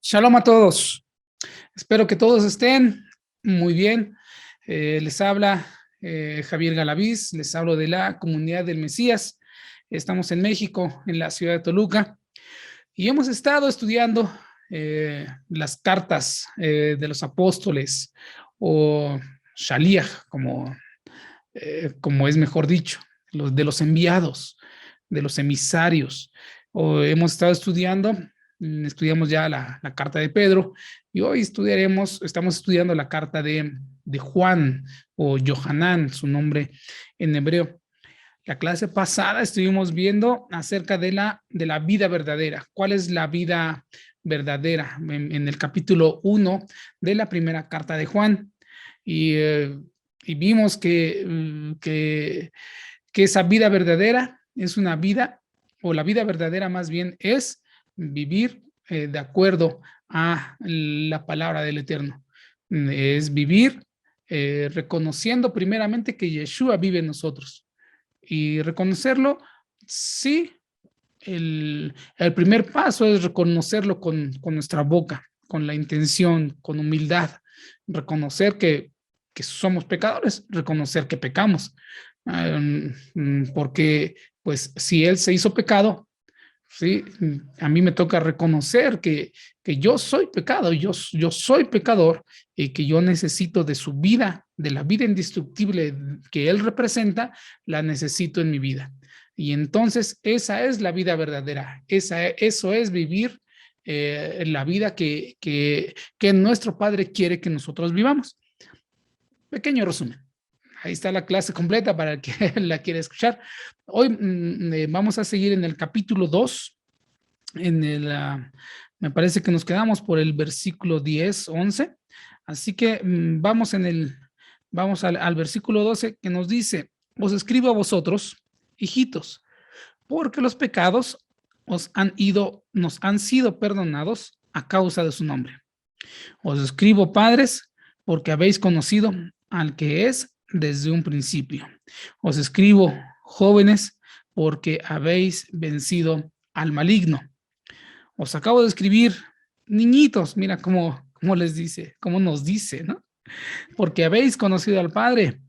Shalom a todos. Espero que todos estén muy bien. Les habla Javier Galaviz, les hablo de la Comunidad del Mesías. Estamos en México, en la ciudad de Toluca, y hemos estado estudiando las cartas de los apóstoles, o Shaliach, como es mejor dicho, de los enviados, de los emisarios. Hemos estado estudiamos ya la carta de Pedro, y hoy estamos estudiando la carta de Juan, o Yohanan, su nombre en hebreo. La clase pasada estuvimos viendo acerca de la vida verdadera. ¿Cuál es la vida verdadera? En el capítulo 1 de la primera carta de Juan. Y vimos que esa vida verdadera es una vida, o la vida verdadera más bien es vivir de acuerdo a la palabra del Eterno. Es vivir reconociendo primeramente que Yeshua vive en nosotros. Y reconocerlo, sí, el primer paso es reconocerlo con nuestra boca, con la intención, con humildad, reconocer que somos pecadores, reconocer que pecamos, porque pues si Él se hizo pecado, sí, a mí me toca reconocer que yo soy pecado, yo soy pecador, y que yo necesito de su vida, de la vida indestructible que Él representa, la necesito en mi vida. Y entonces esa es la vida verdadera, eso es vivir la vida que nuestro Padre quiere que nosotros vivamos. Pequeño resumen. Ahí está la clase completa para el que la quiera escuchar. Hoy vamos a seguir en el capítulo 2. Me parece que nos quedamos por el versículo 10, 11. Así que vamos al versículo 12, que nos dice: os escribo a vosotros, hijitos, porque los pecados nos han sido perdonados a causa de su nombre. Os escribo, padres, porque habéis conocido al que es desde un principio. Os escribo, jóvenes, porque habéis vencido al maligno. Os acabo de escribir, niñitos, mira cómo les dice, cómo nos dice, ¿no? Porque habéis conocido al Padre.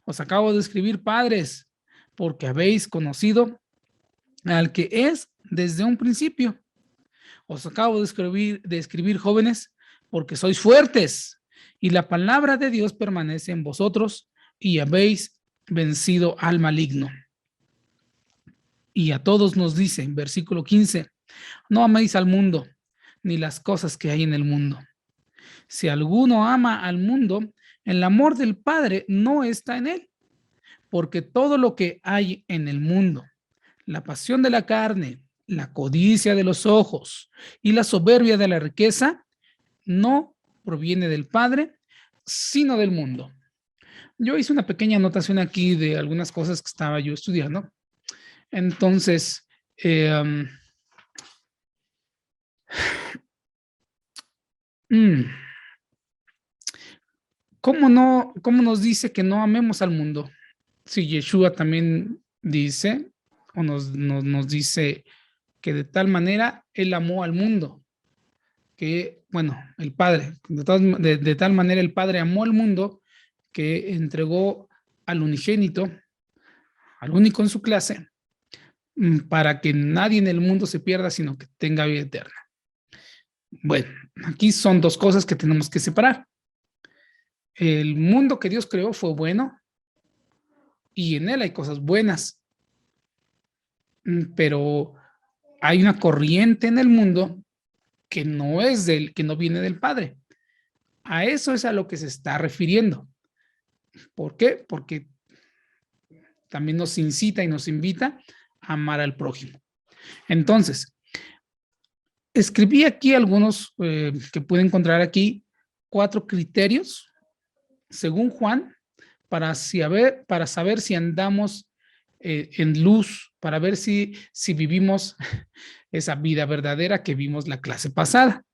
Os acabo de escribir, padres, porque habéis conocido al que es desde un principio. Os acabo de escribir, jóvenes, porque sois fuertes y la palabra de Dios permanece en vosotros y habéis vencido al maligno. Y a todos nos dice en versículo 15, no améis al mundo ni las cosas que hay en el mundo. Si alguno ama al mundo, el amor del Padre no está en él, porque todo lo que hay en el mundo, la pasión de la carne, la codicia de los ojos y la soberbia de la riqueza, no proviene del Padre, sino del mundo. Yo hice una pequeña anotación aquí de algunas cosas que estaba yo estudiando. Entonces, ¿cómo nos dice que no amemos al mundo? Si Yeshua también dice, o nos dice que de tal manera Él amó al mundo, que, bueno, el Padre, de tal manera el Padre amó al mundo que entregó al unigénito, al único en su clase, para que nadie en el mundo se pierda, sino que tenga vida eterna. Bueno, aquí son dos cosas que tenemos que separar. El mundo que Dios creó fue bueno y en él hay cosas buenas, pero hay una corriente en el mundo que que no viene del Padre. A eso es a lo que se está refiriendo. ¿Por qué? Porque también nos incita y nos invita a amar al prójimo. Entonces, escribí aquí algunos que pueden encontrar aquí, 4 criterios, según Juan, para saber si andamos en luz para ver si vivimos esa vida verdadera que vimos la clase pasada.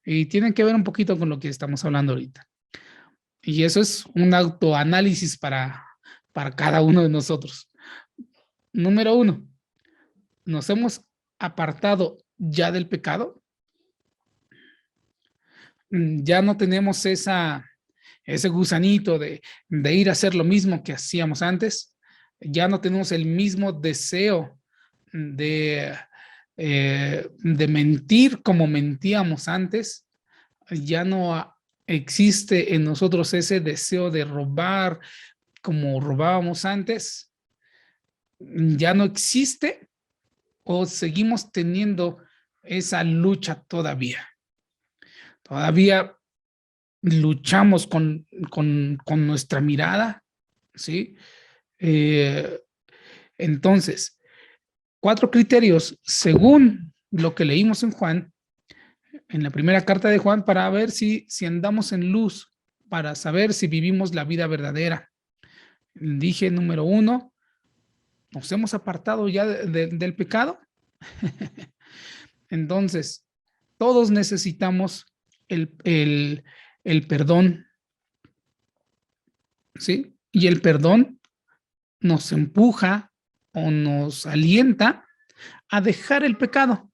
Y tienen que ver un poquito con lo que estamos hablando ahorita. Y eso es un autoanálisis para cada uno de nosotros. Número 1, ¿nos hemos apartado ya del pecado? Ya no tenemos ese gusanito de ir a hacer lo mismo que hacíamos antes. Ya no tenemos el mismo deseo de mentir como mentíamos antes. Ya no existe en nosotros ese deseo de robar como robábamos antes. Ya no existe o seguimos teniendo esa lucha todavía. Todavía luchamos con nuestra mirada, ¿sí? Entonces, 4 criterios según lo que leímos en Juan, en la primera carta de Juan, para ver si andamos en luz, para saber si vivimos la vida verdadera. Dije número 1, ¿nos hemos apartado ya del pecado? Entonces, todos necesitamos el perdón, ¿sí? Y el perdón nos empuja o nos alienta a dejar el pecado.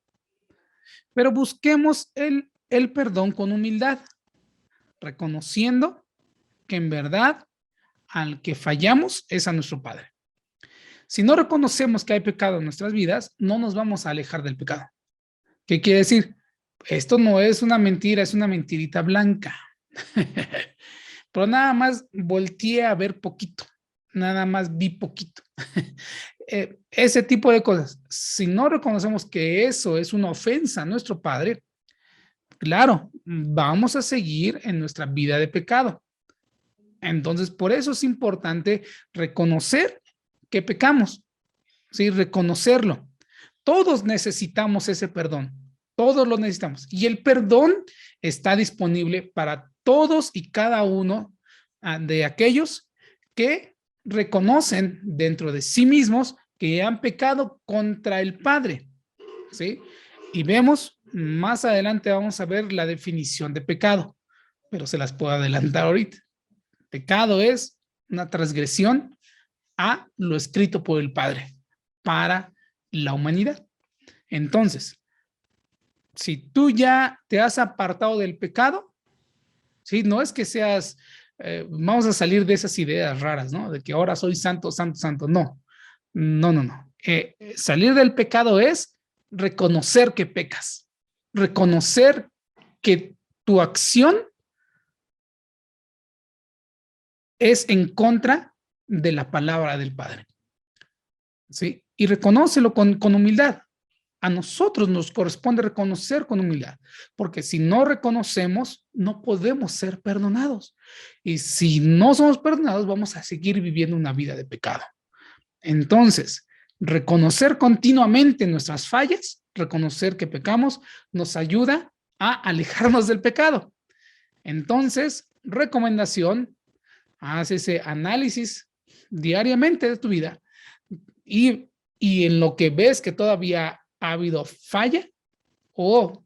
Pero busquemos el perdón con humildad, reconociendo que en verdad al que fallamos es a nuestro Padre. Si no reconocemos que hay pecado en nuestras vidas, no nos vamos a alejar del pecado. ¿Qué quiere decir? Esto no es una mentira, es una mentirita blanca. Pero nada más volteé a ver poquito, nada más vi poquito. Ese tipo de cosas. Si no reconocemos que eso es una ofensa a nuestro Padre, claro, vamos a seguir en nuestra vida de pecado. Entonces, por eso es importante reconocer que pecamos, ¿sí? Reconocerlo. Todos necesitamos ese perdón, todos lo necesitamos. Y el perdón está disponible para todos y cada uno de aquellos que reconocen dentro de sí mismos que han pecado contra el Padre, ¿sí? Y vemos, más adelante vamos a ver la definición de pecado, pero se las puedo adelantar ahorita. Pecado es una transgresión a lo escrito por el Padre para la humanidad. Entonces, si tú ya te has apartado del pecado, ¿sí? No es que seas, vamos a salir de esas ideas raras, ¿no? De que ahora soy santo, santo, santo. No, no, no, no. Salir del pecado es reconocer que pecas, reconocer que tu acción es en contra de la palabra del Padre, ¿sí? Y reconócelo con humildad. A nosotros nos corresponde reconocer con humildad, porque si no reconocemos, no podemos ser perdonados. Y si no somos perdonados, vamos a seguir viviendo una vida de pecado. Entonces, reconocer continuamente nuestras fallas, reconocer que pecamos, nos ayuda a alejarnos del pecado. Entonces, recomendación, haz ese análisis diariamente de tu vida y en lo que ves que todavía ha habido falla o,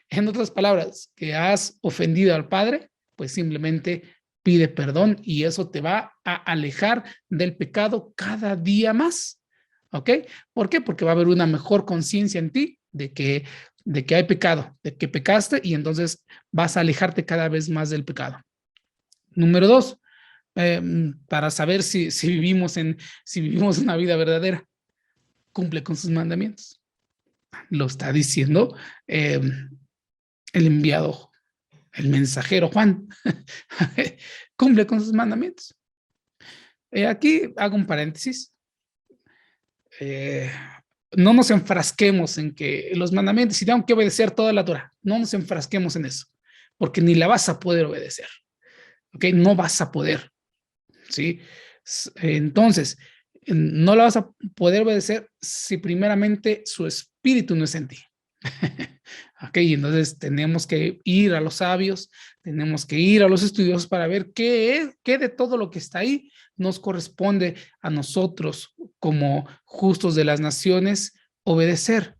en otras palabras, que has ofendido al Padre, pues simplemente pide perdón y eso te va a alejar del pecado cada día más. ¿Ok? ¿Por qué? Porque va a haber una mejor conciencia en ti de que hay pecado, de que pecaste y entonces vas a alejarte cada vez más del pecado. Número 2, para saber si vivimos una vida verdadera, cumple con sus mandamientos. Lo está diciendo el enviado, el mensajero Juan. Cumple con sus mandamientos. Aquí hago un paréntesis. No nos enfrasquemos en que los mandamientos y tengo que obedecer toda la Torah. No nos enfrasquemos en eso, porque ni la vas a poder obedecer. ¿Ok? No vas a poder. ¿Sí? Entonces, no la vas a poder obedecer si primeramente su espíritu no es en ti. Ok, entonces tenemos que ir a los sabios, Tenemos que ir a los estudios para ver qué de todo lo que está ahí nos corresponde a nosotros como justos de las naciones obedecer.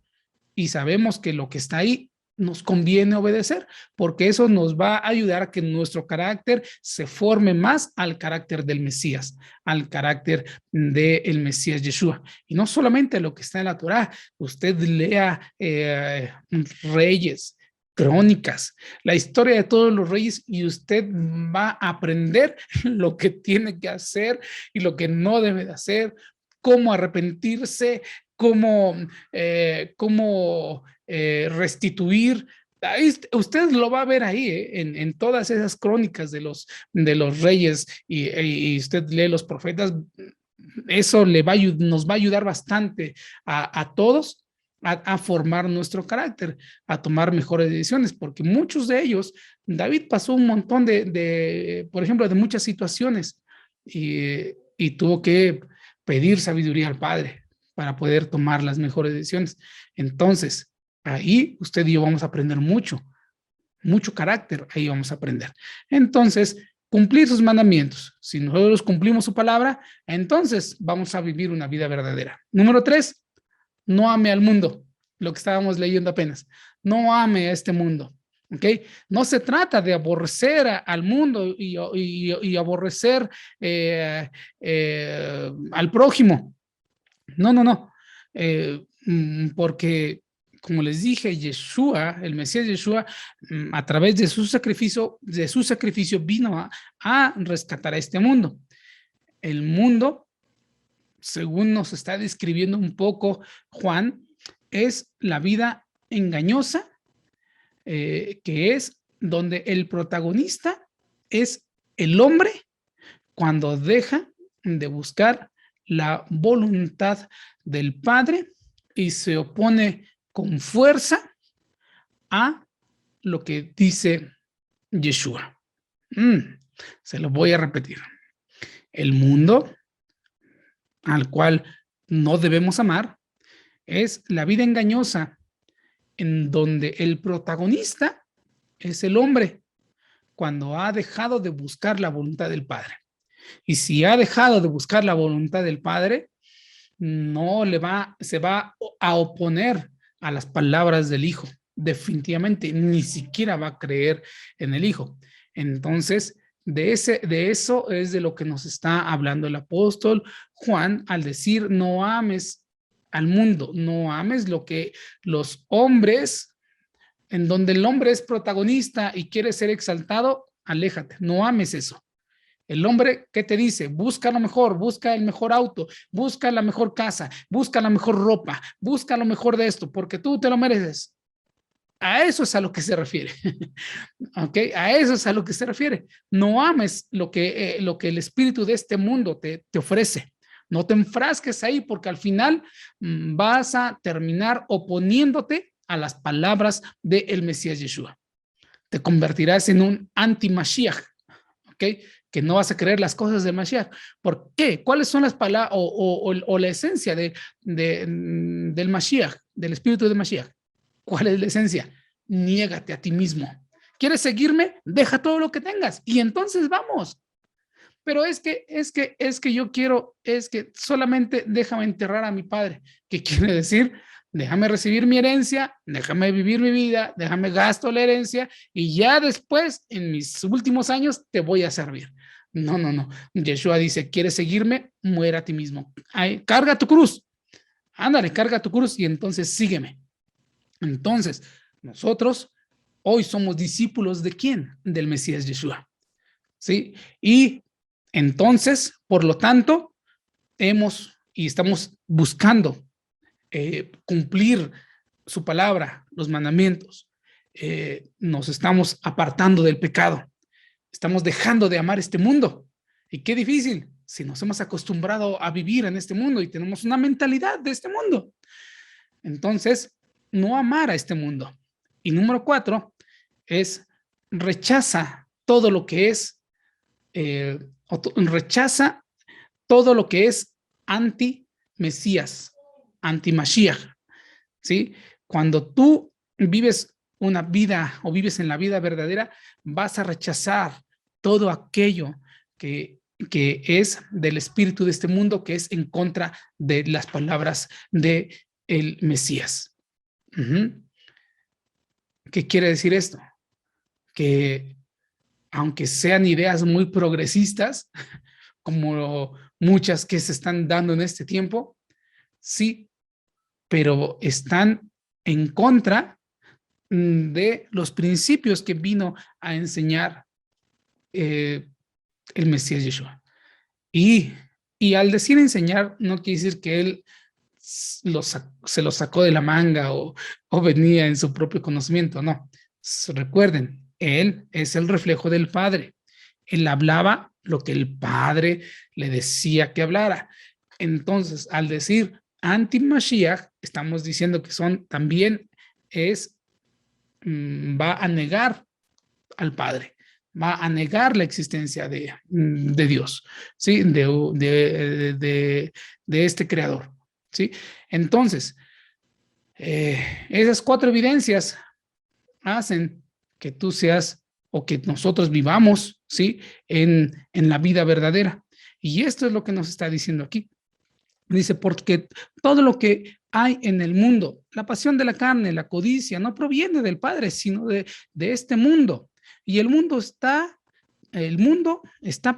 Y sabemos que lo que está ahí nos conviene obedecer, porque eso nos va a ayudar a que nuestro carácter se forme más al carácter del Mesías, al carácter del Mesías Yeshua. Y no solamente lo que está en la Torá, usted lea Reyes, Crónicas, la historia de todos los reyes y usted va a aprender lo que tiene que hacer y lo que no debe de hacer, cómo arrepentirse, cómo restituir. Ahí, usted lo va a ver ahí, en todas esas crónicas de los reyes y usted lee los profetas, eso nos va a ayudar bastante a todos a formar nuestro carácter, a tomar mejores decisiones, porque muchos de ellos, David pasó un montón por ejemplo, de muchas situaciones y tuvo que pedir sabiduría al Padre para poder tomar las mejores decisiones. Entonces, ahí usted y yo vamos a aprender mucho carácter, ahí vamos a aprender. Entonces, cumplir sus mandamientos. Si nosotros cumplimos su palabra, entonces vamos a vivir una vida verdadera. Número 3, no ame al mundo, lo que estábamos leyendo apenas. No ame a este mundo. ¿Ok? No se trata de aborrecer al mundo y aborrecer al prójimo. No, no, no. Porque, como les dije, Yeshua, el Mesías Yeshua, a través de su sacrificio vino a rescatar a este mundo. El mundo, según nos está describiendo un poco Juan, es la vida engañosa, que es donde el protagonista es el hombre cuando deja de buscar la voluntad del Padre y se opone con fuerza a lo que dice Yeshua. Se lo voy a repetir. El mundo al cual no debemos amar es la vida engañosa en donde el protagonista es el hombre cuando ha dejado de buscar la voluntad del Padre. Y si ha dejado de buscar la voluntad del Padre, se va a oponer a las palabras del Hijo. Definitivamente, ni siquiera va a creer en el Hijo. Entonces, de eso es de lo que nos está hablando el apóstol Juan al decir: no ames al mundo, no ames lo que los hombres, en donde el hombre es protagonista y quiere ser exaltado, aléjate, no ames eso. El hombre, ¿qué te dice? Busca lo mejor, busca el mejor auto, busca la mejor casa, busca la mejor ropa, busca lo mejor de esto, porque tú te lo mereces. A eso es a lo que se refiere. ¿Ok? A eso es a lo que se refiere. No ames lo que el espíritu de este mundo te ofrece. No te enfrasques ahí porque al final vas a terminar oponiéndote a las palabras del Mesías Yeshua. Te convertirás en un anti-Mashiach. ¿Ok? Que no vas a creer las cosas del Mashiach. ¿Por qué? ¿Cuáles son las palabras o la esencia del Mashiach, del espíritu de Mashiach? ¿Cuál es la esencia? Niégate a ti mismo. ¿Quieres seguirme? Deja todo lo que tengas y entonces vamos. Pero es que yo quiero, es que solamente déjame enterrar a mi padre. ¿Qué quiere decir? Déjame recibir mi herencia, déjame vivir mi vida, déjame gasto la herencia y ya después, en mis últimos años, te voy a servir. No, no, no. Yeshua dice: ¿quieres seguirme? Muera a ti mismo. Ay, carga tu cruz. Ándale, carga tu cruz y entonces sígueme. Entonces, nosotros hoy somos discípulos de ¿quién? Del Mesías Yeshua. ¿Sí? Y entonces, por lo tanto, estamos buscando cumplir su palabra, los mandamientos. Nos estamos apartando del pecado. Estamos dejando de amar este mundo. Y qué difícil si nos hemos acostumbrado a vivir en este mundo y tenemos una mentalidad de este mundo. Entonces, no amar a este mundo. Y número 4 es rechaza todo lo que es rechaza todo lo que es anti-Mesías, anti-Mashiach, ¿sí? Cuando tú vives una vida o vives en la vida verdadera, vas a rechazar todo aquello que es del espíritu de este mundo, que es en contra de las palabras de el Mesías. ¿Qué quiere decir esto? Que aunque sean ideas muy progresistas, como muchas que se están dando en este tiempo, sí, pero están en contra de los principios que vino a enseñar el Mesías Yeshua. Y, y al decir enseñar, no quiere decir que él se lo sacó de la manga o venía en su propio conocimiento, no. Recuerden, él es el reflejo del Padre. Él hablaba lo que el Padre le decía que hablara. Entonces, al decir anti-Mashiach, estamos diciendo que son también va a negar al Padre, va a negar la existencia de Dios, ¿sí? De este creador, ¿sí? Entonces, esas cuatro evidencias hacen que tú seas o que nosotros vivamos, ¿sí? En la vida verdadera. Y esto es lo que nos está diciendo aquí. Dice, porque todo lo que hay en el mundo, la pasión de la carne, la codicia, no proviene del Padre, sino de este mundo. Y el mundo está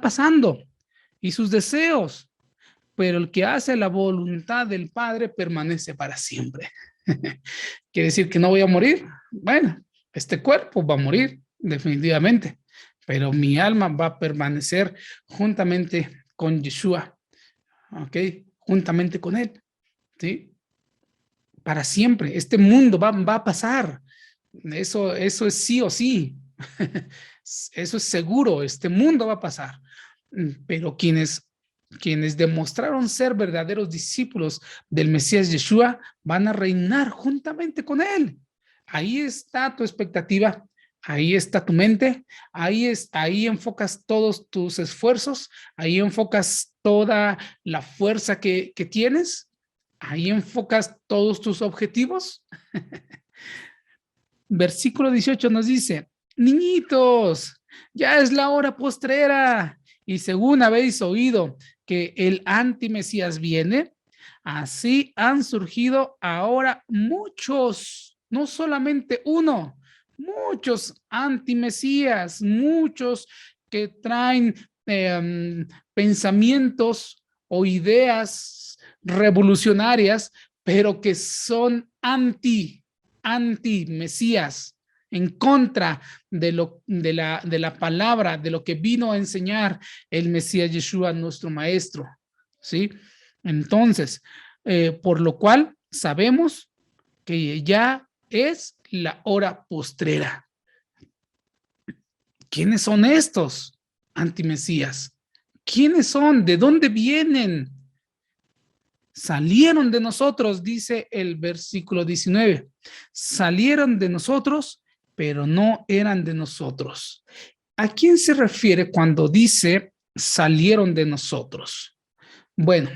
pasando y sus deseos, pero el que hace la voluntad del Padre permanece para siempre. ¿Quiere decir que no voy a morir? Bueno, este cuerpo va a morir, definitivamente, pero mi alma va a permanecer juntamente con Yeshua, ¿ok? Juntamente con él, ¿sí? Para siempre. Este mundo va a pasar. Eso es sí o sí. Eso es seguro. Este mundo va a pasar. Pero quienes demostraron ser verdaderos discípulos del Mesías Yeshua van a reinar juntamente con él. Ahí está tu expectativa, ahí está tu mente, ahí enfocas todos tus esfuerzos, ahí enfocas toda la fuerza que tienes, ahí enfocas todos tus objetivos. Versículo 18 nos dice, niñitos, ya es la hora postrera, y según habéis oído que el antimesías viene, así han surgido ahora muchos, no solamente uno, muchos antimesías, muchos que traen pensamientos o ideas revolucionarias, pero que son anti-Mesías, en contra de la palabra, de lo que vino a enseñar el Mesías Yeshua, nuestro maestro, ¿sí? Entonces, por lo cual sabemos que ya es la hora postrera. ¿Quiénes son estos antimesías? ¿Quiénes son? ¿De dónde vienen? Salieron de nosotros, dice el versículo 19. Salieron de nosotros, pero no eran de nosotros. ¿A quién se refiere cuando dice salieron de nosotros? Bueno,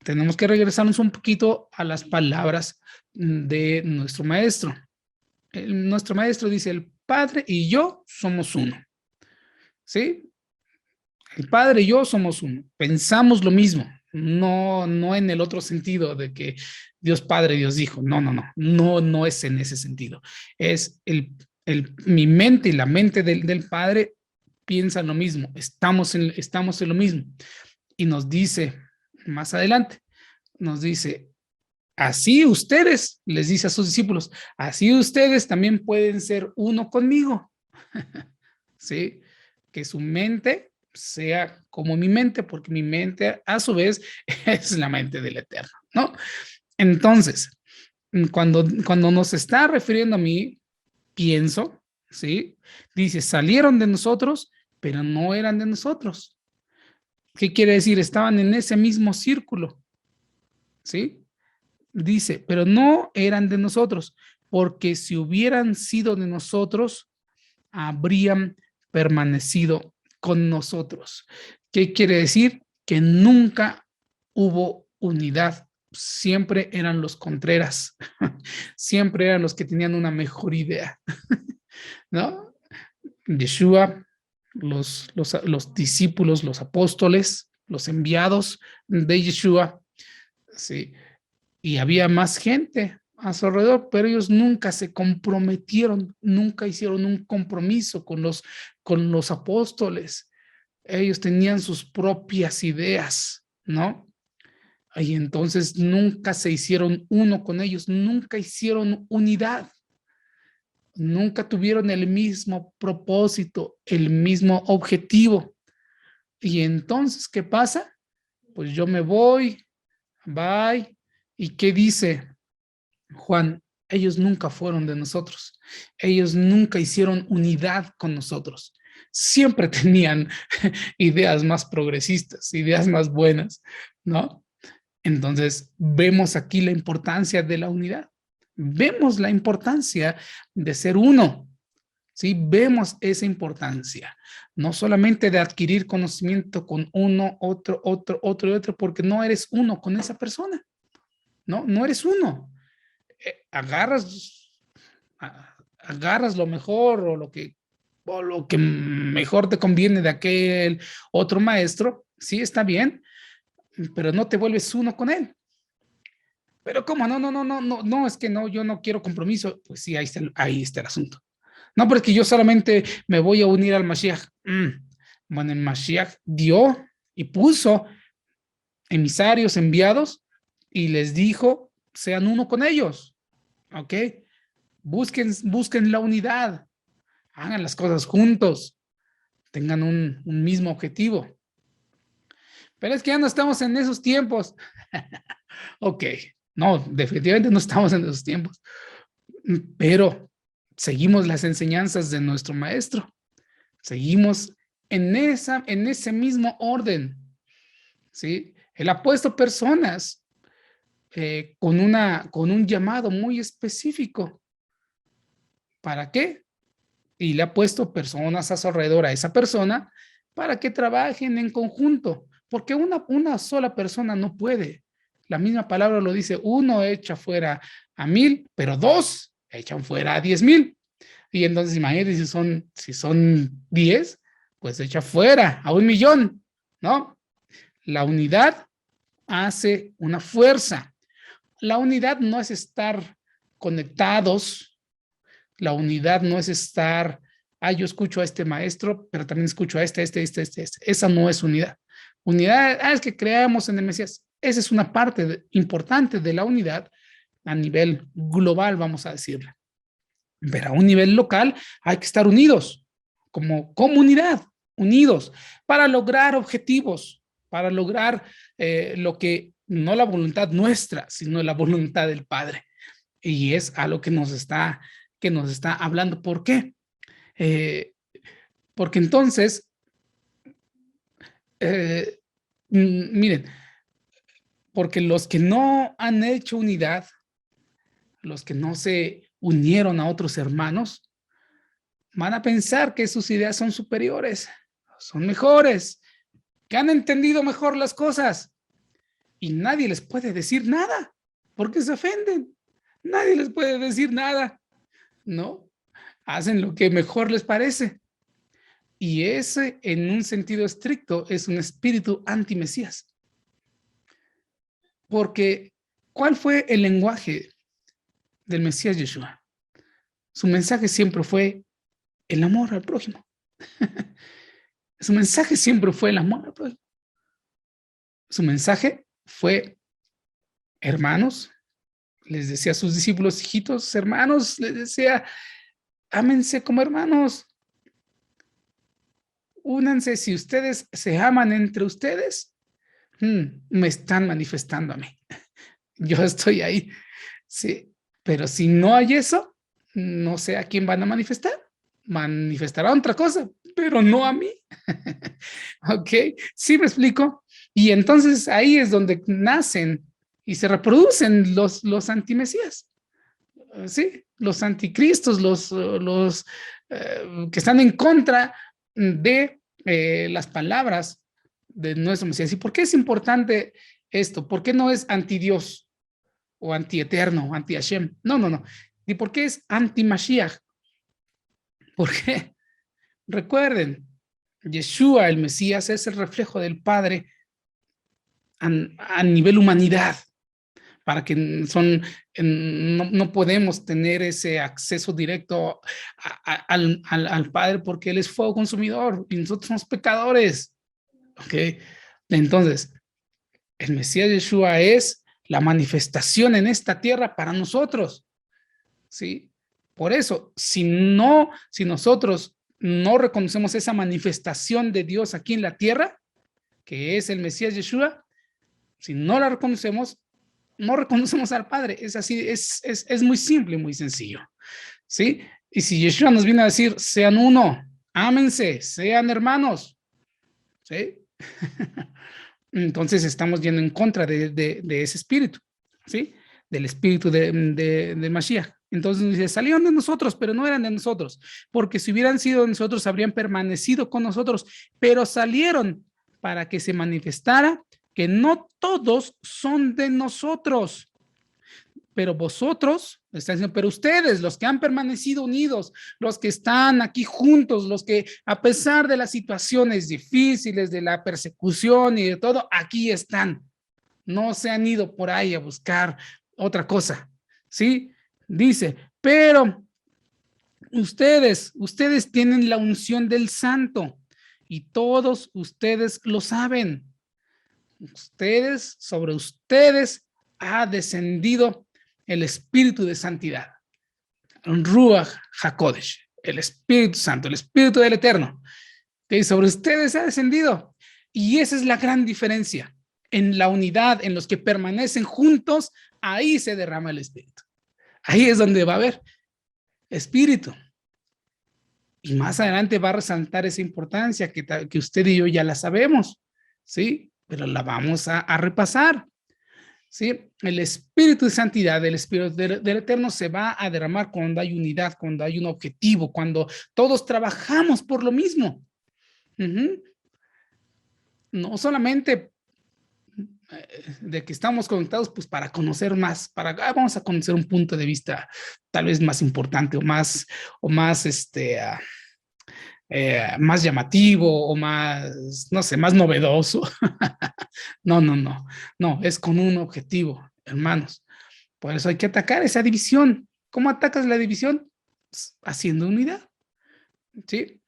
tenemos que regresarnos un poquito a las palabras de nuestro maestro. Nuestro maestro dice, el Padre y yo somos uno. ¿Sí? El Padre y yo somos uno. Pensamos lo mismo. No en el otro sentido de que Dios Padre, Dios Hijo. No es en ese sentido. Es mi mente y la mente del Padre piensan lo mismo. Estamos en lo mismo. Y nos dice más adelante, nos dice, así ustedes, les dice a sus discípulos, así ustedes también pueden ser uno conmigo. ¿Sí? Que su mente sea como mi mente, porque mi mente a su vez es la mente del Eterno, ¿no? Entonces, cuando nos está refiriendo a mí, pienso, ¿sí? Dice, salieron de nosotros, pero no eran de nosotros. ¿Qué quiere decir? Estaban en ese mismo círculo, ¿sí? Dice, pero no eran de nosotros, porque si hubieran sido de nosotros, habrían permanecido con nosotros. ¿Qué quiere decir? Que nunca hubo unidad siempre eran los contreras, siempre eran los que tenían una mejor idea, ¿no? Yeshua, los discípulos, los apóstoles, los enviados de Yeshua, ¿sí? Y había más gente a su alrededor, pero ellos nunca se comprometieron, nunca hicieron un compromiso con los apóstoles. Ellos tenían sus propias ideas, ¿no? Y entonces nunca se hicieron uno con ellos, nunca hicieron unidad, nunca tuvieron el mismo propósito, el mismo objetivo. Y entonces, ¿qué pasa? Pues yo me voy, bye. ¿Y qué dice Juan? Ellos nunca fueron de nosotros. Ellos nunca hicieron unidad con nosotros. Siempre tenían ideas más progresistas, ideas más buenas, ¿no? Entonces, vemos aquí la importancia de la unidad. Vemos la importancia de ser uno. ¿Sí? Vemos esa importancia. No solamente de adquirir conocimiento con uno, otro y otro, porque no eres uno con esa persona. No, no eres uno. Agarras, agarras lo mejor o lo que mejor te conviene de aquel otro maestro. Sí, está bien, pero no te vuelves uno con él. Pero ¿cómo? No, es que no, yo no quiero compromiso. Pues sí, ahí está el asunto. No, pero es que yo solamente me voy a unir al Mashiach. Bueno, el Mashiach dio y puso emisarios enviados y les dijo, sean uno con ellos, ¿ok? Busquen la unidad, hagan las cosas juntos, tengan un mismo objetivo. Pero es que ya no estamos en esos tiempos. Ok, no, definitivamente no estamos en esos tiempos, pero seguimos las enseñanzas de nuestro maestro, seguimos en ese mismo orden, ¿sí? Él ha puesto personas con un llamado muy específico. ¿Para qué? Y le ha puesto personas a su alrededor a esa persona para que trabajen en conjunto, porque una sola persona no puede. La misma palabra lo dice, uno echa fuera a 1000, pero dos echan fuera a 10,000. Y entonces imagínate si son 10, pues echa fuera a 1,000,000, ¿no? La unidad hace una fuerza. La unidad no es estar conectados, la unidad no es estar, yo escucho a este maestro, pero también escucho a este. Esa no es unidad. Unidad es que creamos en el Mesías. Esa es una parte importante de la unidad a nivel global, vamos a decirle. Pero a un nivel local hay que estar unidos, como comunidad, unidos, para lograr objetivos, para lograr lo que no la voluntad nuestra, sino la voluntad del Padre. Y es a lo que nos está hablando. ¿Por qué? Porque entonces, miren, porque los que no han hecho unidad, los que no se unieron a otros hermanos, van a pensar que sus ideas son superiores, son mejores, que han entendido mejor las cosas y nadie les puede decir nada porque se ofenden. Nadie les puede decir nada, ¿no? Hacen lo que mejor les parece. Y ese, en un sentido estricto, es un espíritu anti-Mesías. Porque, ¿cuál fue el lenguaje del Mesías Yeshua? Su mensaje siempre fue el amor al prójimo. Su mensaje siempre fue el amor al prójimo. Su mensaje fue, hermanos, les decía a sus discípulos, hijitos, hermanos, les decía, ámense como hermanos. Únanse, si ustedes se aman entre ustedes, me están manifestando a mí. Yo estoy ahí, sí, pero si no hay eso, no sé a quién van a manifestar. Manifestará otra cosa, pero no a mí. ¿Ok? ¿Sí me explico? Y entonces ahí es donde nacen y se reproducen los antimesías. ¿Sí? Los anticristos, los que están en contra de las palabras de nuestro Mesías. ¿Y por qué es importante esto? ¿Por qué no es antidios? o antieterno, anti-Hashem. No, no, no. ¿Y por qué es anti-Mashiach? ¿Por qué? Recuerden, Yeshua, el Mesías, es el reflejo del Padre a nivel humanidad, para que no podemos tener ese acceso directo al Padre porque Él es fuego consumidor y nosotros somos pecadores. ¿Ok? Entonces, el Mesías Yeshua es la manifestación en esta tierra para nosotros. ¿Sí? Por eso, si nosotros no reconocemos esa manifestación de Dios aquí en la tierra, que es el Mesías Yeshua, si no la reconocemos, no reconocemos al Padre. Es así, es muy simple, muy sencillo. ¿Sí? Y si Yeshua nos viene a decir, sean uno, ámense, sean hermanos, ¿sí? Entonces estamos yendo en contra de ese espíritu, ¿sí? Del espíritu de Mashiach. Entonces dice, salieron de nosotros, pero no eran de nosotros, porque si hubieran sido de nosotros, habrían permanecido con nosotros, pero salieron para que se manifestara que no todos son de nosotros. Pero vosotros, está diciendo, pero ustedes, los que han permanecido unidos, los que están aquí juntos, los que a pesar de las situaciones difíciles, de la persecución y de todo, aquí están. No se han ido por ahí a buscar otra cosa, ¿sí? Dice, pero ustedes tienen la unción del santo y todos ustedes lo saben. Sobre ustedes ha descendido el Espíritu de Santidad, Ruach HaKodesh, el Espíritu Santo, el Espíritu del Eterno, que sobre ustedes ha descendido. Y esa es la gran diferencia. En la unidad, en los que permanecen juntos, ahí se derrama el Espíritu. Ahí es donde va a haber Espíritu. Y más adelante va a resaltar esa importancia que usted y yo ya la sabemos, ¿sí? Pero la vamos a repasar. ¿Sí? El espíritu de santidad, el espíritu del Eterno se va a derramar cuando hay unidad, cuando hay un objetivo, cuando todos trabajamos por lo mismo. No solamente de que estamos conectados pues para conocer más, vamos a conocer un punto de vista tal vez más importante más llamativo o más, no sé, más novedoso. No, es con un objetivo, hermanos. Por eso hay que atacar esa división. ¿Cómo atacas la división? Pues, haciendo unidad, ¿sí?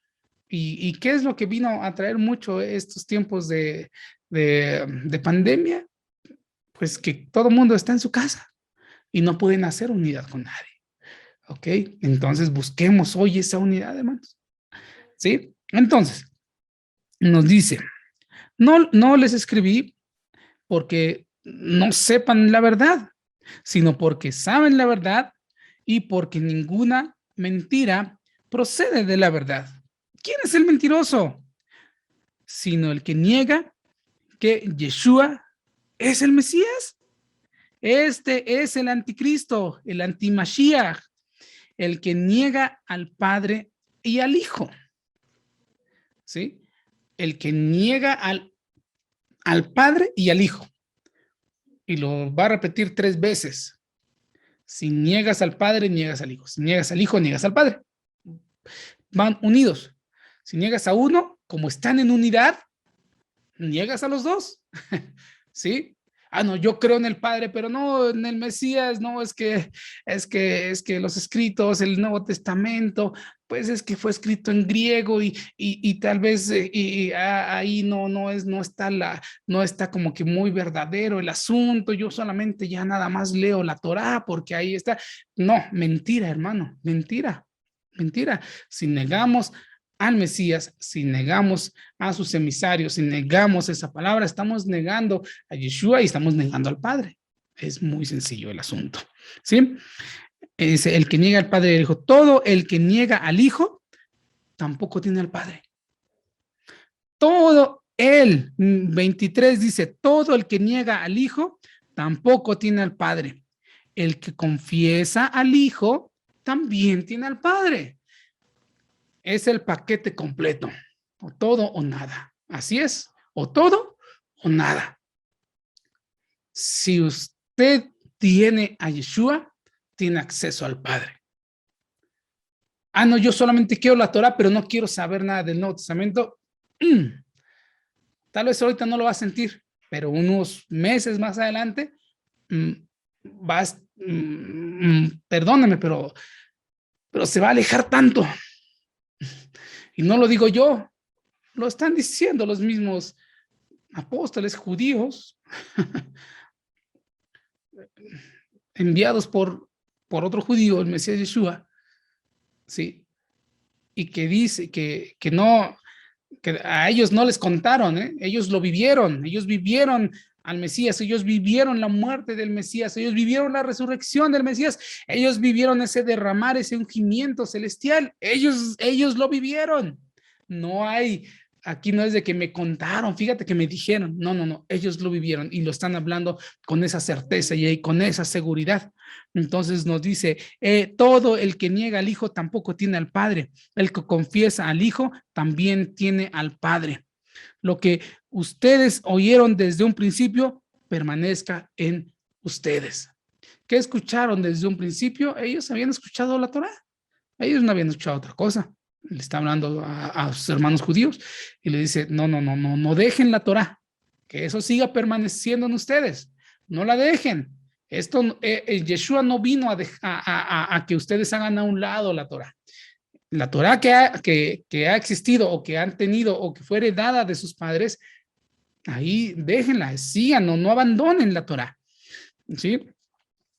¿Y qué es lo que vino a traer mucho estos tiempos de pandemia? Pues que todo el mundo está en su casa y no pueden hacer unidad con nadie, ¿ok? Entonces busquemos hoy esa unidad, hermanos, ¿sí? Entonces, nos dice, no les escribí porque no sepan la verdad, sino porque saben la verdad y porque ninguna mentira procede de la verdad. ¿Quién es el mentiroso? Sino el que niega que Yeshua es el Mesías. Este es el anticristo, el antimashiach, el que niega al Padre y al Hijo. ¿Sí? El que niega al Padre y al Hijo. Y lo va a repetir 3 veces. Si niegas al Padre, niegas al Hijo. Si niegas al Hijo, niegas al Padre. Van unidos. Si niegas a uno, como están en unidad, niegas a los dos. ¿Sí? No, yo creo en el Padre, pero no en el Mesías, no, es que los escritos, el Nuevo Testamento, pues es que fue escrito en griego y tal vez ahí no está como que muy verdadero el asunto, yo solamente ya nada más leo la Torá porque ahí está. No, mentira, hermano, mentira, mentira. Si negamos al Mesías, si negamos a sus emisarios, si negamos esa palabra, estamos negando a Yeshua y estamos negando al Padre. Es muy sencillo el asunto, ¿sí? Es el que niega al Padre y al Hijo. Todo el que niega al Hijo tampoco tiene al Padre. Todo el 23 dice, todo el que niega al Hijo tampoco tiene al Padre. El que confiesa al Hijo también tiene al Padre. Es el paquete completo, o todo o nada. Así es, o todo o nada. Si usted tiene a Yeshua, tiene acceso al Padre. Ah, no, yo solamente quiero la Torah, pero no quiero saber nada del Nuevo Testamento. Tal vez ahorita no lo va a sentir, pero unos meses más adelante vas, perdóname, pero se va a alejar tanto. Y no lo digo yo, lo están diciendo los mismos apóstoles judíos enviados por otro judío, el Mesías Yeshua, ¿sí? Y que dice que no, que a ellos no les contaron, ¿eh? Ellos lo vivieron, ellos vivieron al Mesías, ellos vivieron la muerte del Mesías, ellos vivieron la resurrección del Mesías, ellos vivieron ese derramar, ese ungimiento celestial, ellos lo vivieron. No hay, aquí no es de que me contaron, fíjate que me dijeron, no, ellos lo vivieron y lo están hablando con esa certeza y con esa seguridad. Entonces nos dice, todo el que niega al Hijo tampoco tiene al Padre, el que confiesa al Hijo también tiene al Padre. Lo que ustedes oyeron desde un principio permanezca en ustedes. ¿Qué escucharon desde un principio? Ellos habían escuchado la Torah, ellos no habían escuchado otra cosa. Le está hablando a sus hermanos judíos y le dice, no dejen la Torah, que eso siga permaneciendo en ustedes, no la dejen. Esto, Yeshua no vino a que ustedes hagan a un lado la Torah. La Torah que ha existido o que han tenido o que fue heredada de sus padres, ahí déjenla, sigan, no abandonen la Torah. ¿Sí?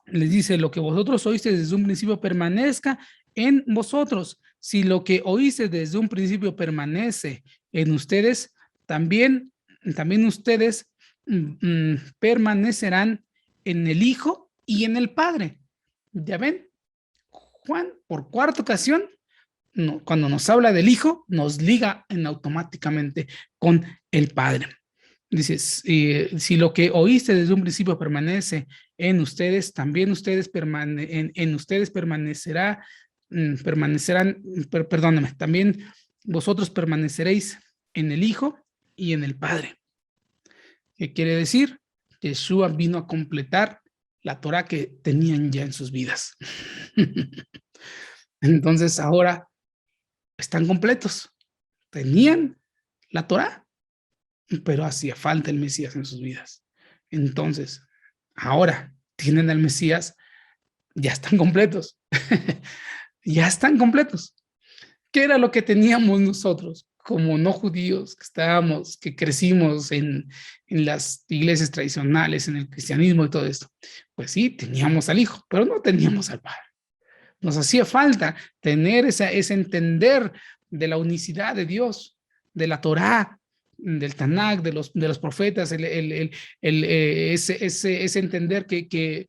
Les dice, lo que vosotros oíste desde un principio permanezca en vosotros. Si lo que oíste desde un principio permanece en ustedes, también ustedes permanecerán en el Hijo y en el Padre. ¿Ya ven? Juan, por cuarta ocasión, no, cuando nos habla del Hijo, nos liga automáticamente con el Padre. Dice, si lo que oíste desde un principio permanece en ustedes, también ustedes en ustedes permanecerán, perdóname, también vosotros permaneceréis en el Hijo y en el Padre. ¿Qué quiere decir? Yeshua vino a completar la Torah que tenían ya en sus vidas. Entonces ahora están completos. Tenían la Torah, pero hacía falta el Mesías en sus vidas. Entonces, ahora tienen al Mesías, ya están completos. Ya están completos. ¿Qué era lo que teníamos nosotros como no judíos que crecimos en las iglesias tradicionales, en el cristianismo y todo esto? Pues sí, teníamos al Hijo, pero no teníamos al Padre. Nos hacía falta tener ese entender de la unicidad de Dios, de la Torá, del Tanakh, de los profetas, ese entender que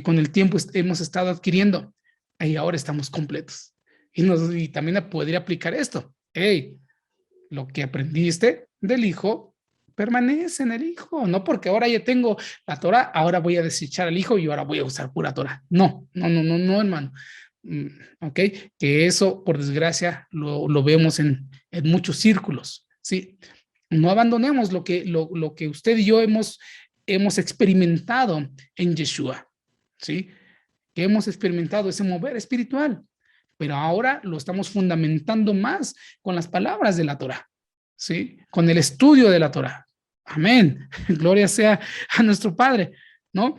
con el tiempo hemos estado adquiriendo y ahora estamos completos. Y también podría aplicar esto. Hey, lo que aprendiste del Hijo permanece en el Hijo, no porque ahora ya tengo la Torah, ahora voy a desechar al Hijo y ahora voy a usar pura Torah. No, hermano. Ok, que eso, por desgracia, lo vemos en muchos círculos, ¿sí? No abandonemos lo que usted y yo hemos experimentado en Yeshua, ¿sí? Que hemos experimentado ese mover espiritual, pero ahora lo estamos fundamentando más con las palabras de la Torah, ¿sí? Con el estudio de la Torah. Amén. Gloria sea a nuestro Padre, ¿no?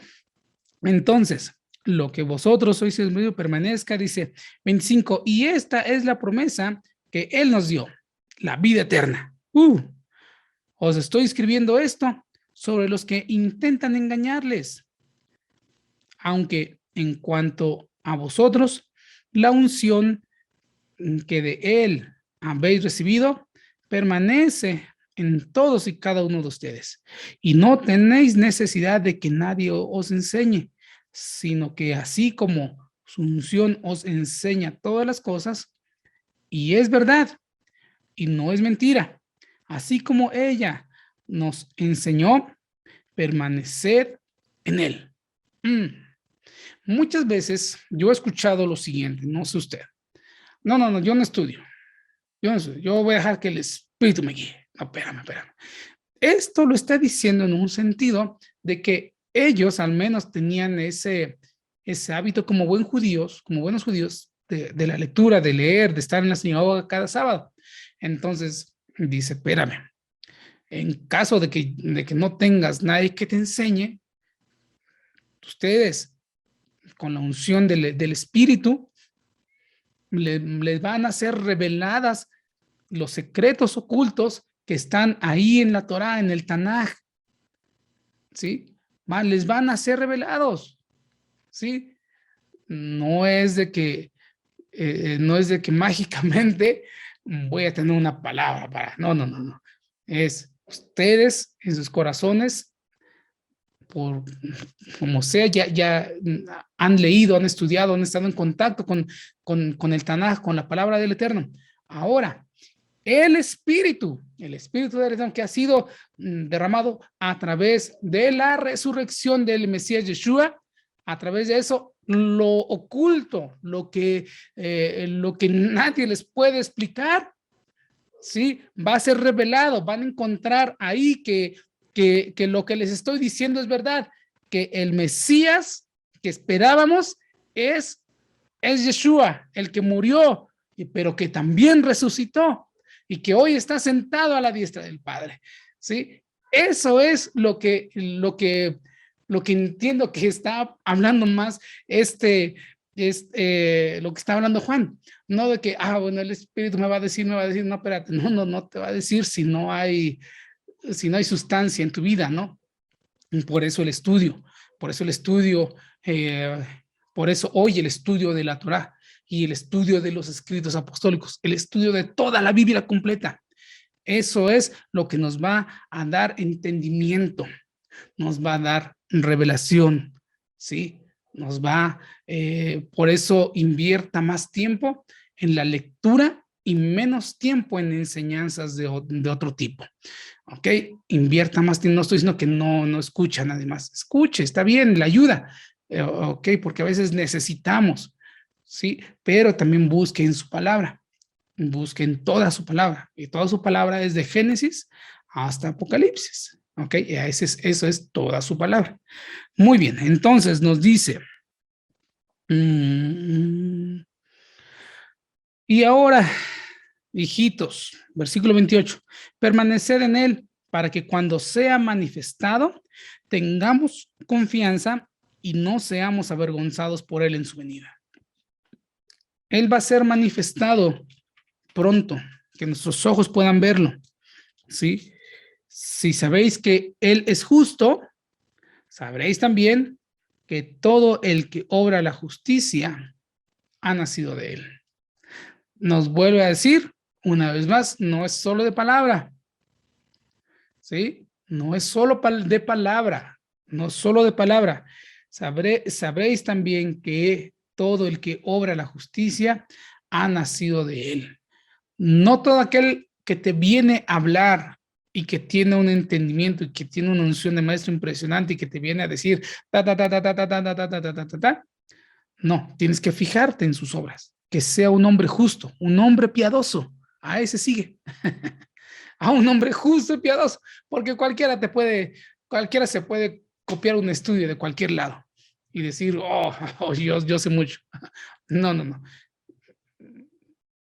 Entonces, lo que vosotros sois el medio permanezca, dice 25, y esta es la promesa que Él nos dio, la vida eterna. Os estoy escribiendo esto sobre los que intentan engañarles, aunque en cuanto a vosotros, la unción que de Él habéis recibido permanece en todos y cada uno de ustedes. Y no tenéis necesidad de que nadie os enseñe, sino que así como su unción os enseña todas las cosas, y es verdad, y no es mentira, así como ella nos enseñó, permaneced en Él. Muchas veces yo he escuchado lo siguiente, no sé usted. No, yo no estudio. Yo voy a dejar que el Espíritu me guíe. No, espérame. Esto lo está diciendo en un sentido de que ellos al menos tenían ese hábito como buenos judíos, de la lectura, de leer, de estar en la sinagoga cada sábado. Entonces dice, espérame, en caso de que no tengas nadie que te enseñe, ustedes con la unción del Espíritu les van a ser reveladas los secretos ocultos que están ahí en la Torá, en el Tanaj, ¿sí? Les van a ser revelados, ¿sí? No es de que, no es de que mágicamente voy a tener una palabra para, no, no, no, no. Es ustedes en sus corazones, por como sea, ya han leído, han estudiado, han estado en contacto con el Tanaj, con la palabra del Eterno. Ahora, el Espíritu del Eterno que ha sido derramado a través de la resurrección del Mesías Yeshua, a través de eso, lo oculto, lo que nadie les puede explicar, ¿sí? Va a ser revelado, van a encontrar ahí que lo que les estoy diciendo es verdad, que el Mesías que esperábamos es Yeshua, el que murió, pero que también resucitó y que hoy está sentado a la diestra del Padre, ¿sí? Eso es lo que entiendo que está hablando más lo que está hablando Juan, no de que, bueno, el Espíritu me va a decir, no, espérate, no te va a decir si no hay sustancia en tu vida, ¿no? Por eso el estudio, por eso el estudio, eh, por eso hoy el estudio de la Torá y el estudio de los escritos apostólicos, el estudio de toda la Biblia completa. Eso es lo que nos va a dar entendimiento, nos va a dar revelación, ¿sí? Por eso invierta más tiempo en la lectura y menos tiempo en enseñanzas de otro tipo. ¿Ok? Invierta más tiempo. No estoy diciendo que no escucha a nadie más. Escuche, está bien, la ayuda. ¿Ok? Porque a veces necesitamos, ¿sí? Pero también busque en su palabra. Busque en toda su palabra. Y toda su palabra es de Génesis hasta Apocalipsis. ¿Ok? Eso es toda su palabra. Muy bien, entonces nos dice, y ahora, hijitos, versículo 28, permaneced en él para que cuando sea manifestado tengamos confianza y no seamos avergonzados por él en su venida. Él va a ser manifestado pronto, que nuestros ojos puedan verlo, ¿sí? Si sabéis que él es justo, sabréis también que todo el que obra la justicia ha nacido de él. Nos vuelve a decir, una vez más, no es solo de palabra, ¿sí? No es solo de palabra, no solo de palabra. Sabréis también que todo el que obra la justicia ha nacido de él. No todo aquel que te viene a hablar y que tiene un entendimiento y que tiene una unción de maestro impresionante y que te viene a decir ta ta ta ta ta ta ta ta ta ta ta ta ta. No, tienes que fijarte en sus obras, que sea un hombre justo, un hombre piadoso. A ese sigue. A un hombre justo y piadoso, porque cualquiera se puede copiar un estudio de cualquier lado y decir, yo sé mucho. No, no, no.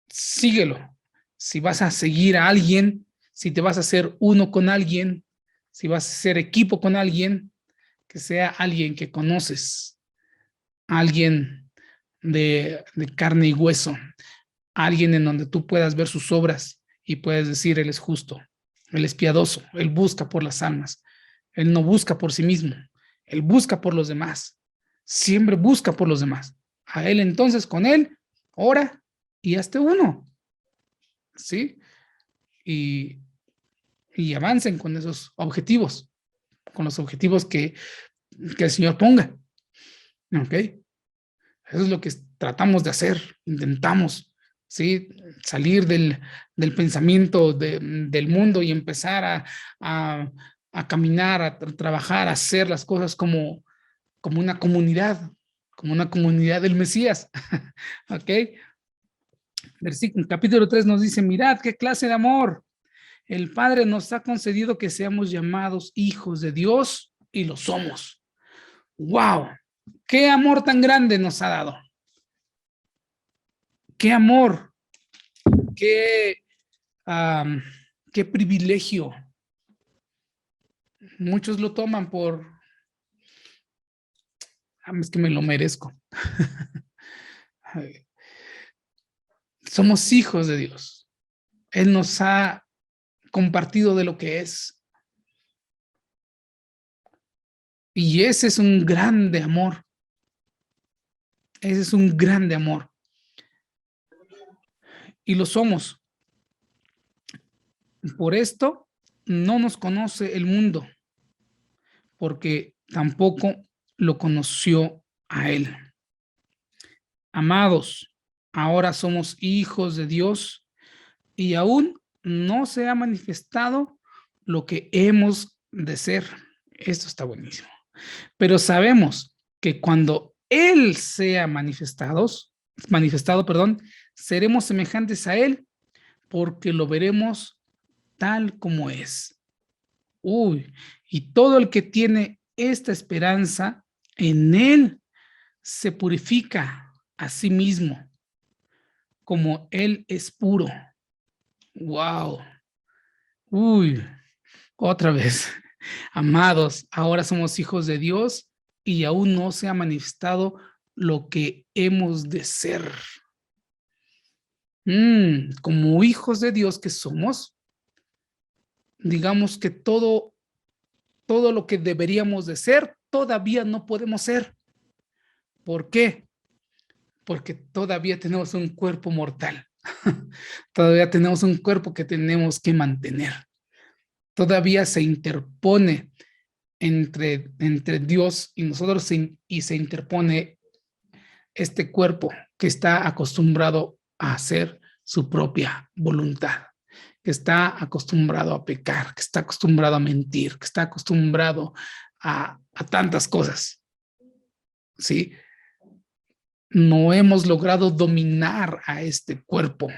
Síguelo. Si vas a seguir a alguien, si te vas a hacer uno con alguien, si vas a hacer equipo con alguien, que sea alguien que conoces, alguien de carne y hueso, alguien en donde tú puedas ver sus obras y puedes decir, él es justo, él es piadoso, él busca por las almas, él no busca por sí mismo, él busca por los demás, siempre busca por los demás. A él entonces, con él, ora y hazte uno, ¿sí? Y, y avancen con esos objetivos, con los objetivos que el Señor ponga, ¿ok? Eso es lo que tratamos de hacer, intentamos, ¿sí? Salir del pensamiento del mundo y empezar a caminar, a trabajar, a hacer las cosas como una comunidad del Mesías, ¿ok? Capítulo 3 nos dice, mirad qué clase de amor. El Padre nos ha concedido que seamos llamados hijos de Dios y lo somos. ¡Wow! ¡Qué amor tan grande nos ha dado! ¡Qué amor! ¡Qué, qué privilegio! Muchos lo toman por, es que me lo merezco. Somos hijos de Dios. Él nos ha compartido de lo que es. Y ese es un grande amor. Ese es un grande amor. Y lo somos. Por esto no nos conoce el mundo, porque tampoco lo conoció a él. Amados, ahora somos hijos de Dios y aún no se ha manifestado lo que hemos de ser. Esto está buenísimo. Pero sabemos que cuando Él sea manifestado, seremos semejantes a Él porque lo veremos tal como es. Uy, y todo el que tiene esta esperanza en Él se purifica a sí mismo como Él es puro. Wow. Uy, otra vez. Amados, ahora somos hijos de Dios y aún no se ha manifestado lo que hemos de ser. Como hijos de Dios que somos, digamos que todo lo que deberíamos de ser, todavía no podemos ser. ¿Por qué? Porque todavía tenemos un cuerpo mortal. Todavía tenemos un cuerpo que tenemos que mantener. Todavía se interpone entre Dios y nosotros y se interpone este cuerpo que está acostumbrado a hacer su propia voluntad, que está acostumbrado a pecar, que está acostumbrado a mentir, que está acostumbrado a tantas cosas, ¿sí? No hemos logrado dominar a este cuerpo.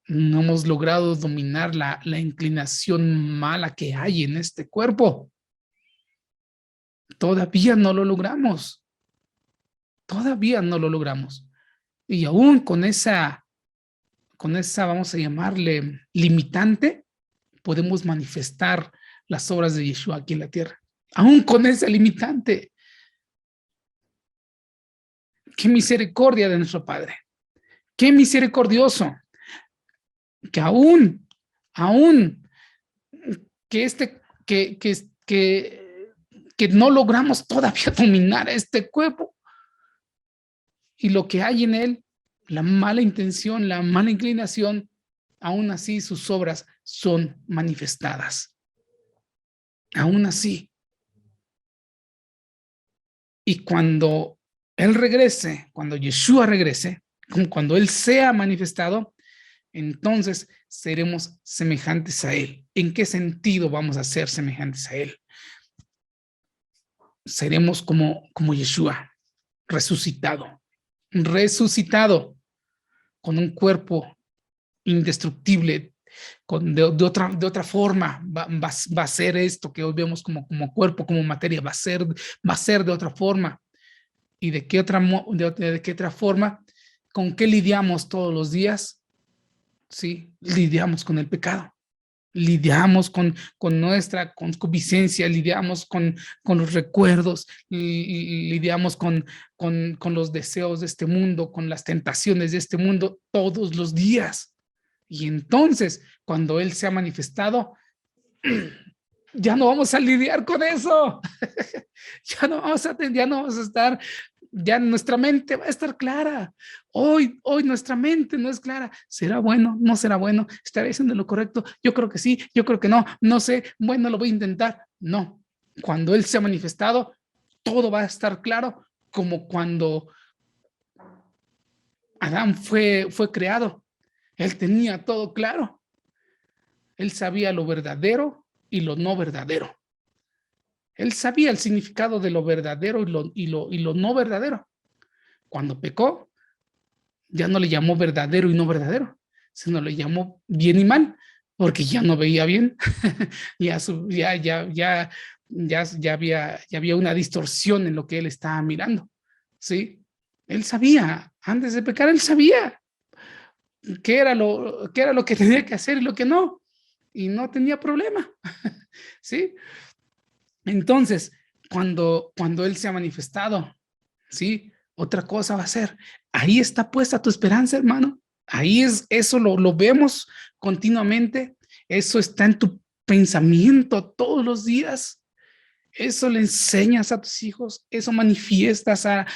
No hemos logrado dominar la inclinación mala que hay en este cuerpo. Todavía no lo logramos. Todavía no lo logramos. Y aún con esa, vamos a llamarle, limitante, podemos manifestar las obras de Yeshua aquí en la tierra. Aún con esa limitante. Qué misericordia de nuestro Padre. Qué misericordioso. Que aún, que que no logramos todavía dominar este cuerpo. Y lo que hay en él, la mala intención, la mala inclinación, aún así sus obras son manifestadas. Aún así. Y cuando Él regrese, cuando Yeshua regrese, cuando Él sea manifestado, entonces seremos semejantes a Él. ¿En qué sentido vamos a ser semejantes a Él? Seremos como Yeshua, resucitado, con un cuerpo indestructible, de otra forma, va a ser esto que hoy vemos como cuerpo, como materia, va a ser de otra forma. ¿Y de qué otra forma? ¿Con qué lidiamos todos los días? Sí, lidiamos con el pecado, lidiamos con nuestra concupiscencia, lidiamos con los recuerdos, lidiamos con los deseos de este mundo, con las tentaciones de este mundo todos los días. Y entonces, cuando Él se ha manifestado, ya no vamos a lidiar con eso. Ya no vamos a estar, ya nuestra mente va a estar clara. Hoy nuestra mente no es clara. ¿Será bueno? ¿No será bueno? ¿Estaré haciendo lo correcto? Yo creo que sí, yo creo que no, no sé, bueno, lo voy a intentar. No, cuando Él se ha manifestado, todo va a estar claro, como cuando Adán fue creado. Él tenía todo claro. Él sabía lo verdadero y lo no verdadero. Él sabía el significado de lo verdadero y lo no verdadero. Cuando pecó, ya no le llamó verdadero y no verdadero, sino le llamó bien y mal, porque ya no veía bien. ya ya había una distorsión en lo que él estaba mirando, ¿sí? Él sabía, antes de pecar, él sabía qué era lo que tenía que hacer y lo que no, y no tenía problema, ¿sí? Entonces, cuando él se ha manifestado, ¿sí? Otra cosa va a ser, ahí está puesta tu esperanza, hermano. Ahí es, eso lo vemos continuamente, eso está en tu pensamiento todos los días, eso le enseñas a tus hijos, eso manifiestas a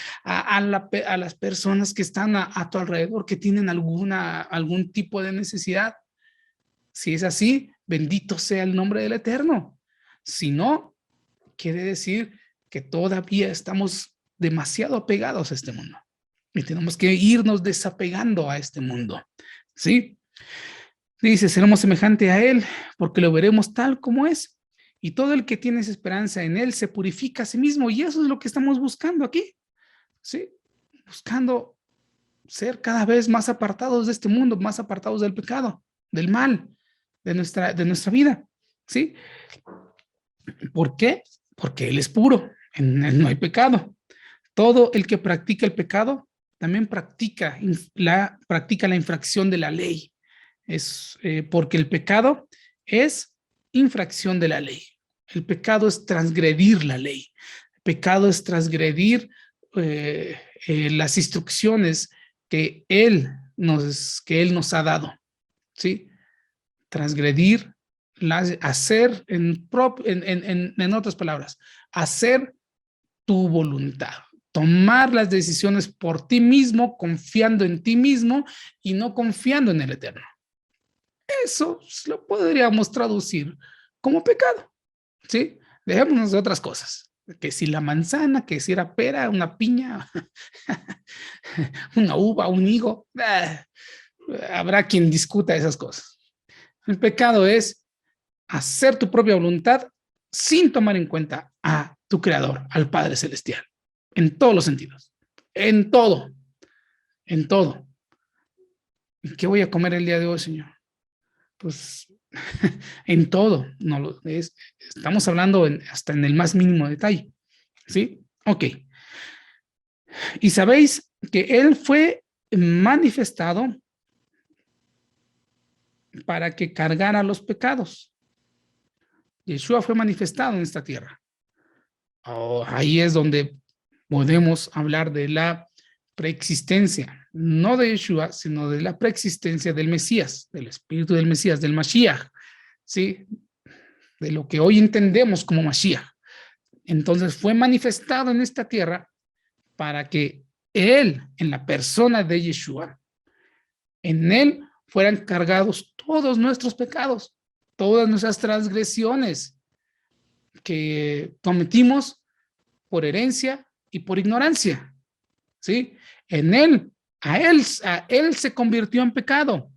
las personas que están a tu alrededor, que tienen algún tipo de necesidad. Si es así, bendito sea el nombre del Eterno. Si no, quiere decir que todavía estamos demasiado apegados a este mundo y tenemos que irnos desapegando a este mundo. ¿Sí? Dice, seremos semejante a Él porque lo veremos tal como es. Y todo el que tiene esa esperanza en Él se purifica a sí mismo. Y eso es lo que estamos buscando aquí. ¿Sí? Buscando ser cada vez más apartados de este mundo, más apartados del pecado, del mal, de nuestra vida. ¿Sí? ¿Por qué? Porque Él es puro, en Él no hay pecado. Todo el que practica el pecado también practica la infracción de la ley. Es porque el pecado es infracción de la ley. El pecado es transgredir la ley. El pecado es transgredir las instrucciones que él nos ha dado. ¿Sí? Transgredir, hacer, en otras palabras, hacer tu voluntad, tomar las decisiones por ti mismo, confiando en ti mismo y no confiando en el Eterno. Eso lo podríamos traducir como pecado, ¿sí? Dejémonos de otras cosas, que si la manzana, que si era pera, una piña, una uva, un higo, habrá quien discuta esas cosas. El pecado es hacer tu propia voluntad sin tomar en cuenta a tu creador, al Padre Celestial, en todos los sentidos, en todo, en todo. ¿Qué voy a comer el día de hoy, Señor? Pues en todo, no estamos hablando hasta en el más mínimo detalle, ¿sí? Ok. Y sabéis que Él fue manifestado para que cargara los pecados. Yeshua fue manifestado en esta tierra. Ahí es donde podemos hablar de la preexistencia, no de Yeshua, sino de la preexistencia del Mesías, del espíritu del Mesías, del Mashiach, ¿sí? De lo que hoy entendemos como Mashiach. Entonces fue manifestado en esta tierra para que Él, en la persona de Yeshua, en Él fueran cargados todos nuestros pecados, todas nuestras transgresiones que cometimos por herencia y por ignorancia, ¿sí? En Él, a Él se convirtió en pecado,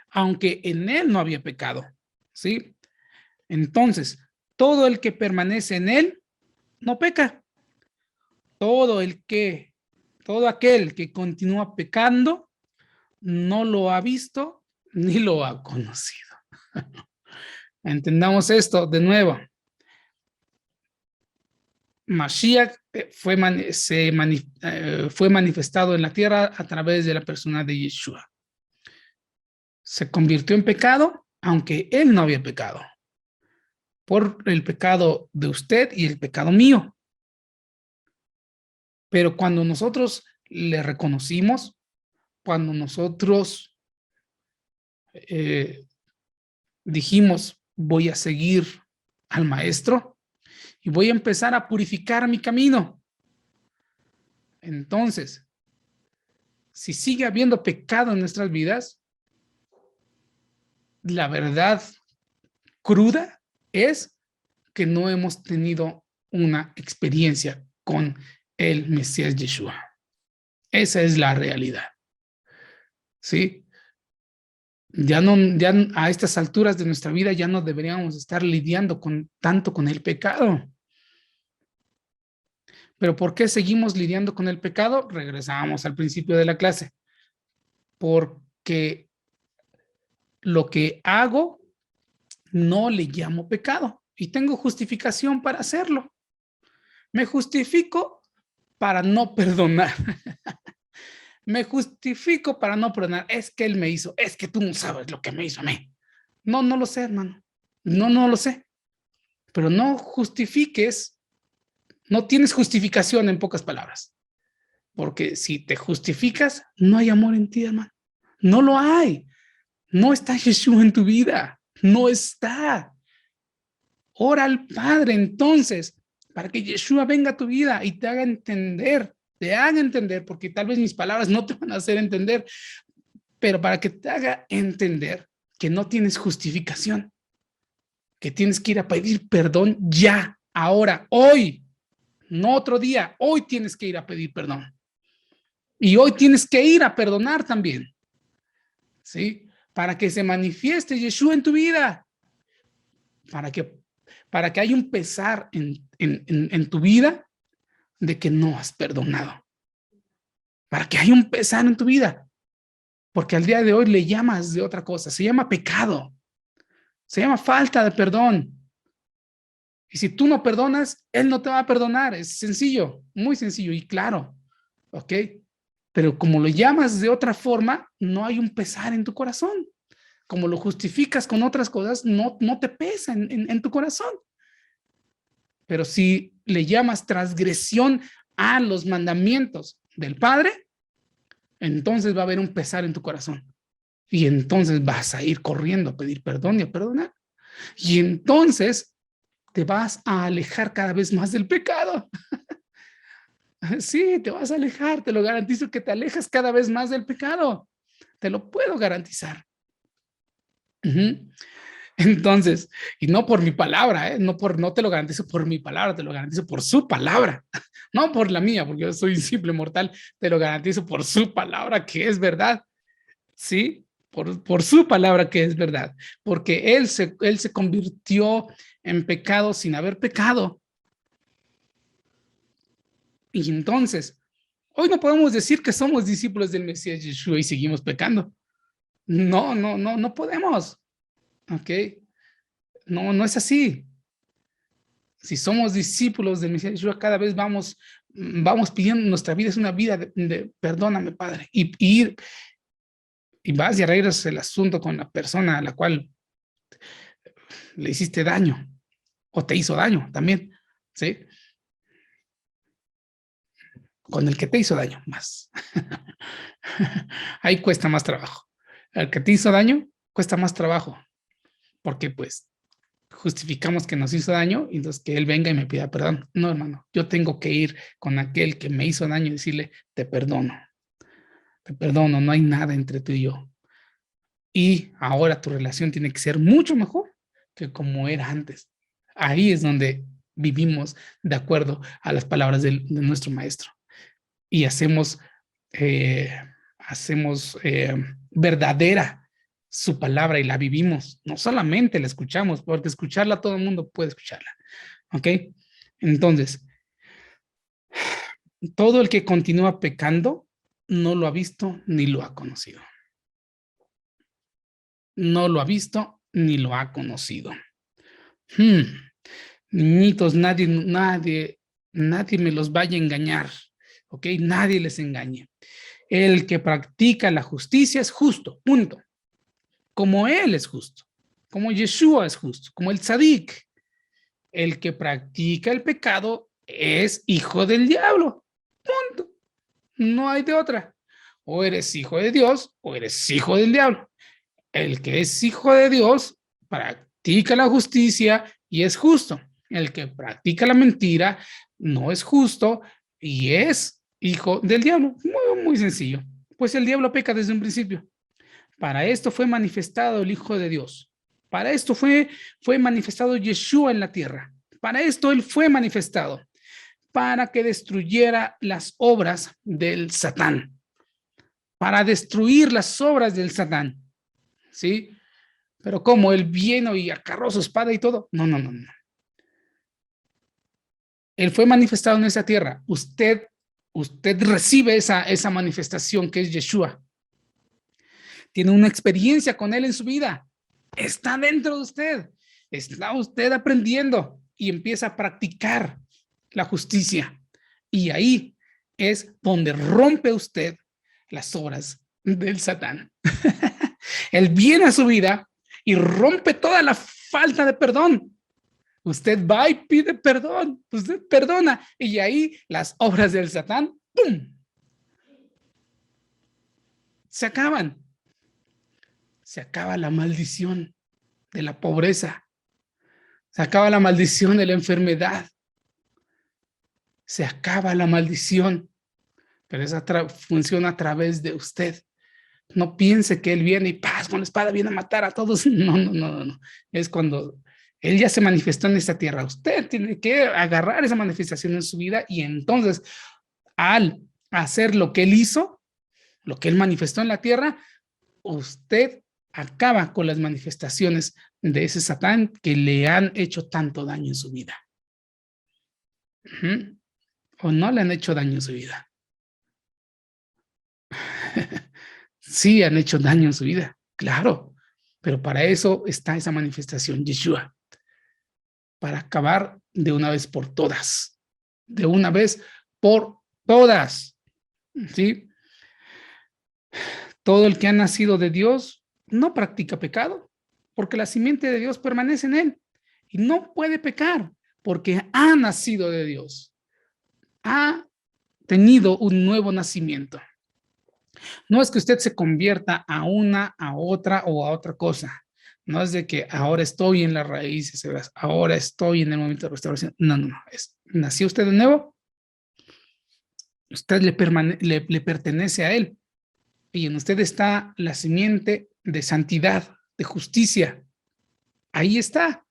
aunque en Él no había pecado, ¿sí? Entonces, todo el que permanece en Él no peca. Todo todo aquel que continúa pecando no lo ha visto ni lo ha conocido. Entendamos esto de nuevo. Mashiach fue manifestado en la tierra a través de la persona de Yeshua. Se convirtió en pecado, aunque él no había pecado, por el pecado de usted y el pecado mío. Pero cuando nosotros le reconocimos, cuando nosotros dijimos, voy a seguir al maestro y voy a empezar a purificar mi camino. Entonces, si sigue habiendo pecado en nuestras vidas, la verdad cruda es que no hemos tenido una experiencia con el Mesías Yeshua. Esa es la realidad. ¿Sí? Ya a estas alturas de nuestra vida ya no deberíamos estar lidiando tanto con el pecado. Pero ¿por qué seguimos lidiando con el pecado? Regresamos al principio de la clase. Porque lo que hago no le llamo pecado. y tengo justificación para hacerlo. Me justifico para no perdonar. Me justifico para no perdonar. Es que él me hizo, es que tú no sabes lo que me hizo a mí. No, no lo sé, hermano. No, no lo sé. Pero no justifiques, no tienes justificación en pocas palabras. Porque si te justificas, no hay amor en ti, hermano. No lo hay. No está Jesús en tu vida. No está. Ora al Padre entonces para que Yeshua venga a tu vida y te haga entender, porque tal vez mis palabras no te van a hacer entender, pero para que te haga entender que no tienes justificación, que tienes que ir a pedir perdón ya, ahora, hoy, no otro día, hoy tienes que ir a pedir perdón. Y hoy tienes que ir a perdonar también, ¿sí? Para que se manifieste Yeshua en tu vida, para que haya un pesar en tu vida de que no has perdonado, para que haya un pesar en tu vida, porque al día de hoy le llamas de otra cosa, se llama pecado, se llama falta de perdón. Y si tú no perdonas, Él no te va a perdonar, es sencillo, muy sencillo y claro, ¿ok? Pero como lo llamas de otra forma, no hay un pesar en tu corazón. Como lo justificas con otras cosas, no te pesa en tu corazón. Pero si le llamas transgresión a los mandamientos del Padre, entonces va a haber un pesar en tu corazón. Y entonces vas a ir corriendo a pedir perdón y a perdonar. Y entonces te vas a alejar cada vez más del pecado. Sí, te vas a alejar, te lo garantizo que te alejas cada vez más del pecado. Te lo puedo garantizar. Entonces, y no por mi palabra, no te lo garantizo por mi palabra, te lo garantizo por su palabra, no por la mía, porque yo soy un simple mortal, te lo garantizo por su palabra que es verdad, ¿sí? Por su palabra que es verdad, porque él se convirtió en pecado sin haber pecado. Y entonces, hoy no podemos decir que somos discípulos del Mesías Yeshua y seguimos pecando. No, no, no, no podemos. ¿Ok? No, no es así. Si somos discípulos del Mesías Yeshua, cada vez vamos pidiendo, nuestra vida es una vida de perdóname, Padre, y vas y arreglas el asunto con la persona a la cual le hiciste daño o te hizo daño también, ¿sí? Con el que te hizo daño más. Ahí cuesta más trabajo. El que te hizo daño cuesta más trabajo, porque pues justificamos que nos hizo daño y entonces que él venga y me pida perdón. No, hermano, yo tengo que ir con aquel que me hizo daño y decirle, te perdono, no hay nada entre tú y yo. Y ahora tu relación tiene que ser mucho mejor que como era antes. Ahí es donde vivimos de acuerdo a las palabras de nuestro maestro y eh, hacemos verdadera su palabra y la vivimos. No solamente la escuchamos, porque escucharla todo el mundo puede escucharla. ¿Ok? Entonces, todo el que continúa pecando no lo ha visto ni lo ha conocido. No lo ha visto ni lo ha conocido. Niñitos, nadie me los vaya a engañar. ¿Ok? Nadie les engañe. El que practica la justicia es justo, punto. Como él es justo, como Yeshua es justo, como el tzadik. El que practica el pecado es hijo del diablo, punto. No hay de otra. O eres hijo de Dios o eres hijo del diablo. El que es hijo de Dios practica la justicia y es justo. El que practica la mentira no es justo y es hijo del diablo. Muy, muy sencillo. Pues el diablo peca desde un principio. Para esto fue manifestado el Hijo de Dios. Para esto fue manifestado Yeshua en la tierra. Para esto él fue manifestado. Para que destruyera las obras del Satán. Para destruir las obras del Satán. ¿Sí? Pero como él vino y acarró su espada y todo. No, no, no, no. Él fue manifestado en esa tierra. Usted recibe esa manifestación que es Yeshua. Tiene una experiencia con él en su vida. Está dentro de usted. está usted aprendiendo y empieza a practicar la justicia. Y ahí es donde rompe usted las obras del Satán. Él viene a su vida y rompe toda la falta de perdón. Usted va y pide perdón, usted perdona, y ahí las obras del Satán, ¡pum!, se acaban. Se acaba la maldición de la pobreza, se acaba la maldición de la enfermedad, se acaba la maldición, pero esa funciona a través de usted. No piense que él viene y paz con la espada viene a matar a todos. No, no, no, no. Es cuando él ya se manifestó en esta tierra. Usted tiene que agarrar esa manifestación en su vida y entonces al hacer lo que él hizo, lo que él manifestó en la tierra, usted acaba con las manifestaciones de ese Satán que le han hecho tanto daño en su vida. O no le han hecho daño en su vida. Sí, han hecho daño en su vida, claro, pero para eso está esa manifestación, Yeshua, para acabar de una vez por todas, de una vez por todas, ¿sí? Todo el que ha nacido de Dios no practica pecado, porque la simiente de Dios permanece en él y no puede pecar, porque ha nacido de Dios, ha tenido un nuevo nacimiento. No es que usted se convierta a una, a otra o a otra cosa. No es de que ahora estoy en las raíces, ahora estoy en el momento de restauración. No, no, no. ¿Nació usted de nuevo? Usted le pertenece a él. Y en usted está la simiente de santidad, de justicia. Ahí está.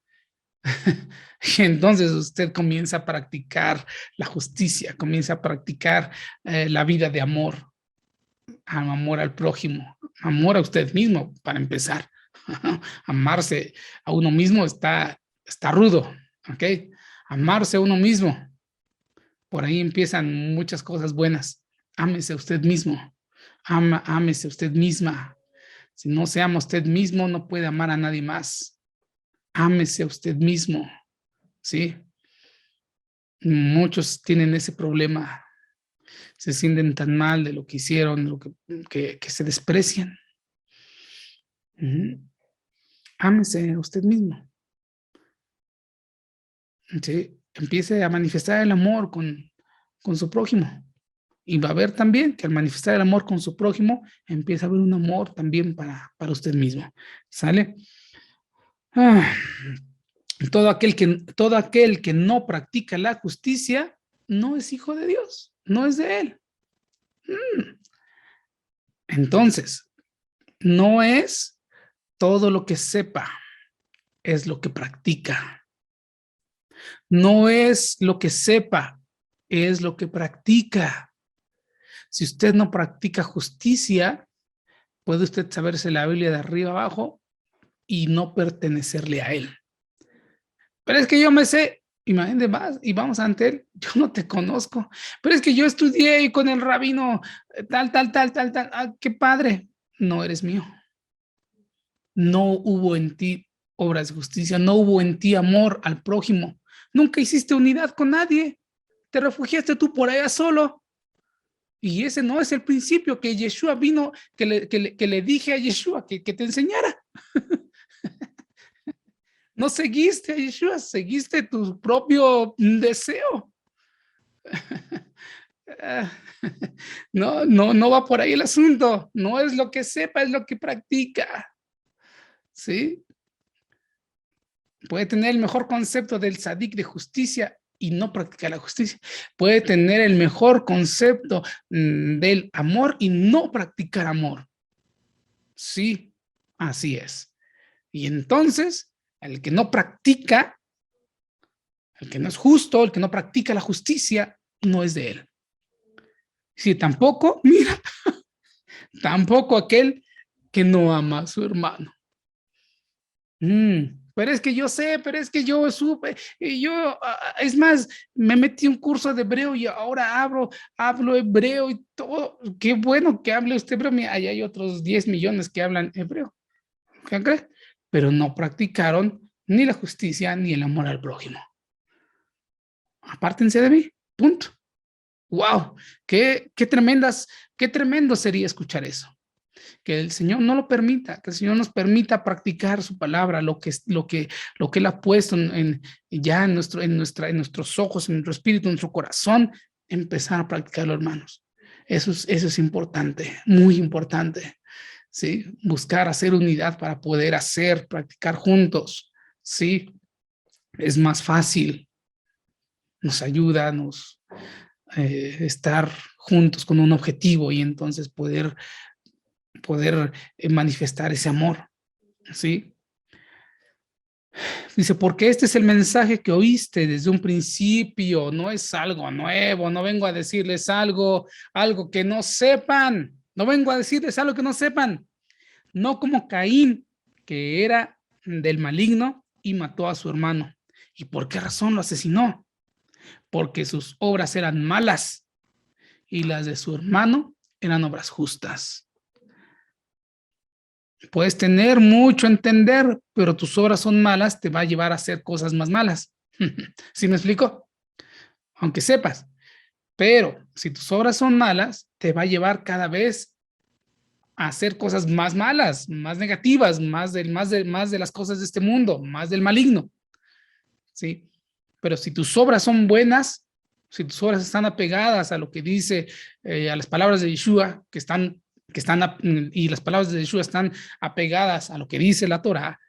Y entonces usted comienza a practicar la justicia, comienza a practicar la vida de amor, amor al prójimo, amor a usted mismo, para empezar. Amarse a uno mismo está rudo, ¿ok? Amarse a uno mismo, por ahí empiezan muchas cosas buenas. Ámese a usted mismo, ámese a usted misma. Si no se ama a usted mismo, no puede amar a nadie más. Ámese a usted mismo, ¿sí? Muchos tienen ese problema, se sienten tan mal de lo que hicieron, lo que se desprecian. Ámese a usted mismo. ¿Sí? Empiece a manifestar el amor con su prójimo. Y va a ver también que al manifestar el amor con su prójimo, empieza a haber un amor también para usted mismo. ¿Sale? Todo aquel que no practica la justicia no es hijo de Dios, no es de él. Entonces, no es todo lo que sepa, es lo que practica. No es lo que sepa, es lo que practica. Si usted no practica justicia, puede usted saberse la Biblia de arriba abajo y no pertenecerle a él. Pero es que yo me sé, imagínate más, y vamos ante él, yo no te conozco, pero es que yo estudié con el rabino tal, qué padre, no eres mío. No hubo en ti obras de justicia, no hubo en ti amor al prójimo, nunca hiciste unidad con nadie, te refugiaste tú por allá solo. Y ese no es el principio que Yeshua vino, que le dije a Yeshua que te enseñara. No seguiste a Yeshua, seguiste tu propio deseo. No, no, no va por ahí el asunto. No es lo que sepa, es lo que practica. ¿Sí? Puede tener el mejor concepto del tzadik de justicia y no practicar la justicia. Puede tener el mejor concepto del amor y no practicar amor. Sí, así es. Y entonces, el que no practica, el que no es justo, el que no practica la justicia, no es de él. Si tampoco, mira, tampoco aquel que no ama a su hermano. Pero es que yo sé, pero es que yo supe, y yo, es más, me metí un curso de hebreo y ahora hablo hebreo y todo. Qué bueno que hable usted hebreo. Mira, ahí hay otros 10 millones que hablan hebreo. ¿Qué crees? Pero no practicaron ni la justicia, ni el amor al prójimo. Apártense de mí, punto. ¡Wow! Qué tremendo sería escuchar eso. Que el Señor no lo permita, que el Señor nos permita practicar su palabra, lo que Él ha puesto ya en nuestros ojos, en nuestro espíritu, en nuestro corazón, empezar a practicarlo, hermanos. Eso es importante, muy importante, ¿sí? Buscar hacer unidad para poder practicar juntos, ¿sí? Es más fácil, nos ayuda, estar juntos con un objetivo y entonces poder manifestar ese amor, ¿sí? Dice, porque este es el mensaje que oíste desde un principio, no es algo nuevo, no vengo a decirles algo que no sepan, no vengo a decirles algo que no sepan, no como Caín, que era del maligno y mató a su hermano. ¿Y por qué razón lo asesinó? Porque sus obras eran malas y las de su hermano eran obras justas. Puedes tener mucho entender, pero tus obras son malas, te va a llevar a hacer cosas más malas. ¿Sí me explico? Aunque sepas. Pero si tus obras son malas, te va a llevar cada vez a hacer cosas más malas, más negativas, más de las cosas de este mundo, más del maligno. ¿Sí? Pero si tus obras son buenas, si tus obras están apegadas a lo que dice, a las palabras de Yeshua, y las palabras de Yeshua están apegadas a lo que dice la Torah,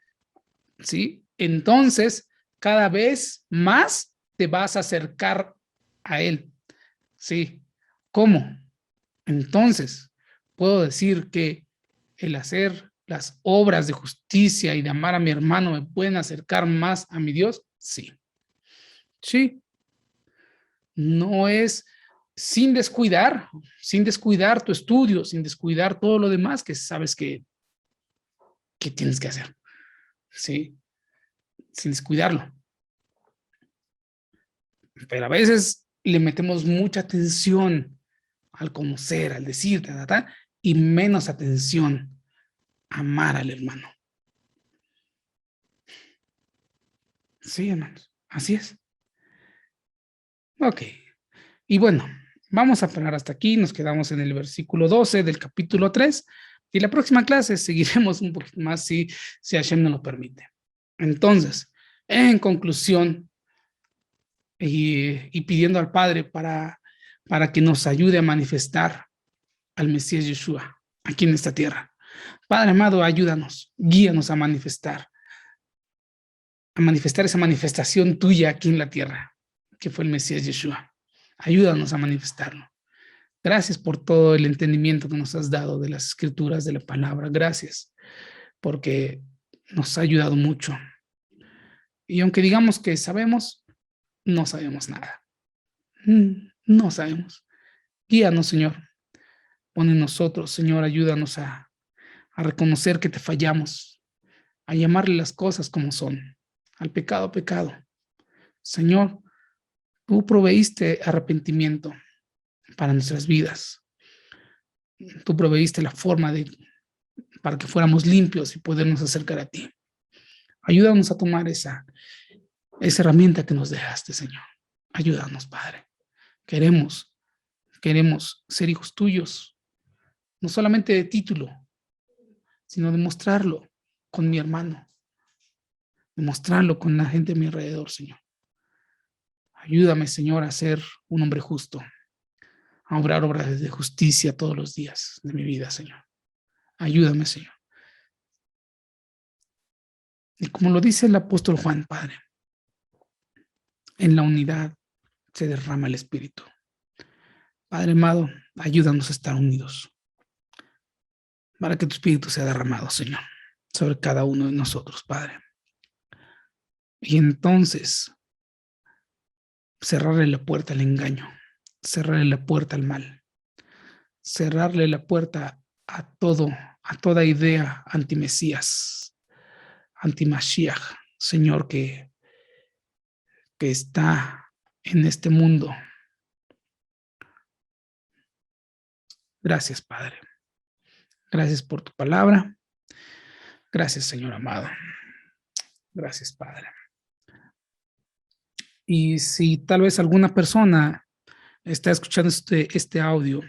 ¿sí? Entonces, cada vez más te vas a acercar a Él, ¿sí? ¿Cómo? Entonces, puedo decir que el hacer las obras de justicia y de amar a mi hermano me pueden acercar más a mi Dios, sí. Sí, no es sin descuidar tu estudio, sin descuidar todo lo demás que sabes que tienes que hacer, ¿sí? Sin descuidarlo. Pero a veces le metemos mucha atención al conocer, al decir, y menos atención a amar al hermano. Sí, hermanos, así es. Ok, y bueno, vamos a parar hasta aquí, nos quedamos en el versículo 12 del capítulo 3 y la próxima clase seguiremos un poquito más si Hashem nos lo permite. Entonces, en conclusión, y pidiendo al Padre para que nos ayude a manifestar al Mesías Yeshua aquí en esta tierra. Padre amado, ayúdanos, guíanos a manifestar esa manifestación tuya aquí en la tierra, que fue el Mesías Yeshua. Ayúdanos a manifestarlo. Gracias por todo el entendimiento que nos has dado de las escrituras, de la palabra. Gracias, porque nos ha ayudado mucho. Y aunque digamos que sabemos, no sabemos nada. No sabemos. Guíanos, Señor. Pon en nosotros, Señor, ayúdanos a reconocer que te fallamos, a llamarle las cosas como son, al pecado, pecado. Señor, tú proveíste arrepentimiento para nuestras vidas. Tú proveíste la forma para que fuéramos limpios y podernos acercar a ti. Ayúdanos a tomar esa herramienta que nos dejaste, Señor. Ayúdanos, Padre. Queremos, queremos ser hijos tuyos, no solamente de título, sino demostrarlo con mi hermano, demostrarlo con la gente a mi alrededor, Señor. Ayúdame, Señor, a ser un hombre justo, a obrar obras de justicia todos los días de mi vida, Señor. Ayúdame, Señor. Y como lo dice el apóstol Juan, Padre, en la unidad se derrama el Espíritu. Padre amado, ayúdanos a estar unidos para que tu Espíritu sea derramado, Señor, sobre cada uno de nosotros, Padre. Y entonces cerrarle la puerta al engaño, cerrarle la puerta al mal, cerrarle la puerta a toda idea anti-Mesías, anti-Mashiach, Señor, que está en este mundo. Gracias, Padre. Gracias por tu palabra. Gracias, Señor amado. Gracias, Padre. Y si tal vez alguna persona está escuchando este audio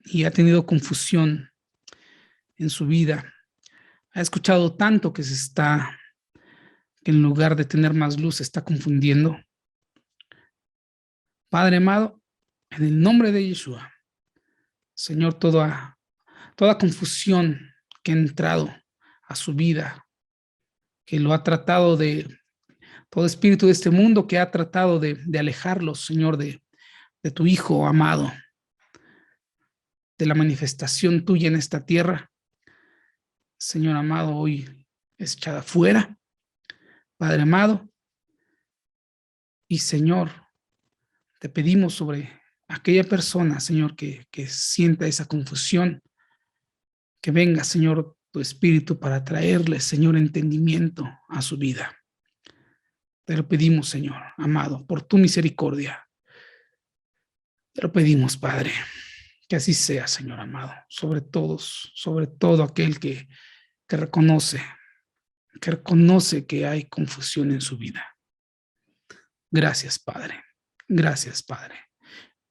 y ha tenido confusión en su vida, ha escuchado tanto que que en lugar de tener más luz se está confundiendo. Padre amado, en el nombre de Yeshua, Señor, toda confusión que ha entrado a su vida, que lo ha tratado todo espíritu de este mundo que ha tratado de alejarlos, Señor, de tu Hijo amado, de la manifestación tuya en esta tierra, Señor amado, hoy es echada fuera, Padre amado, y Señor, te pedimos sobre aquella persona, Señor, que sienta esa confusión, que venga, Señor, tu Espíritu para traerle, Señor, entendimiento a su vida. Te lo pedimos, Señor, amado, por tu misericordia. Te lo pedimos, Padre, que así sea, Señor amado, sobre todos, sobre todo aquel que reconoce que hay confusión en su vida. Gracias, Padre. Gracias, Padre.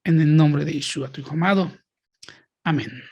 En el nombre de Yeshua, tu Hijo amado. Amén.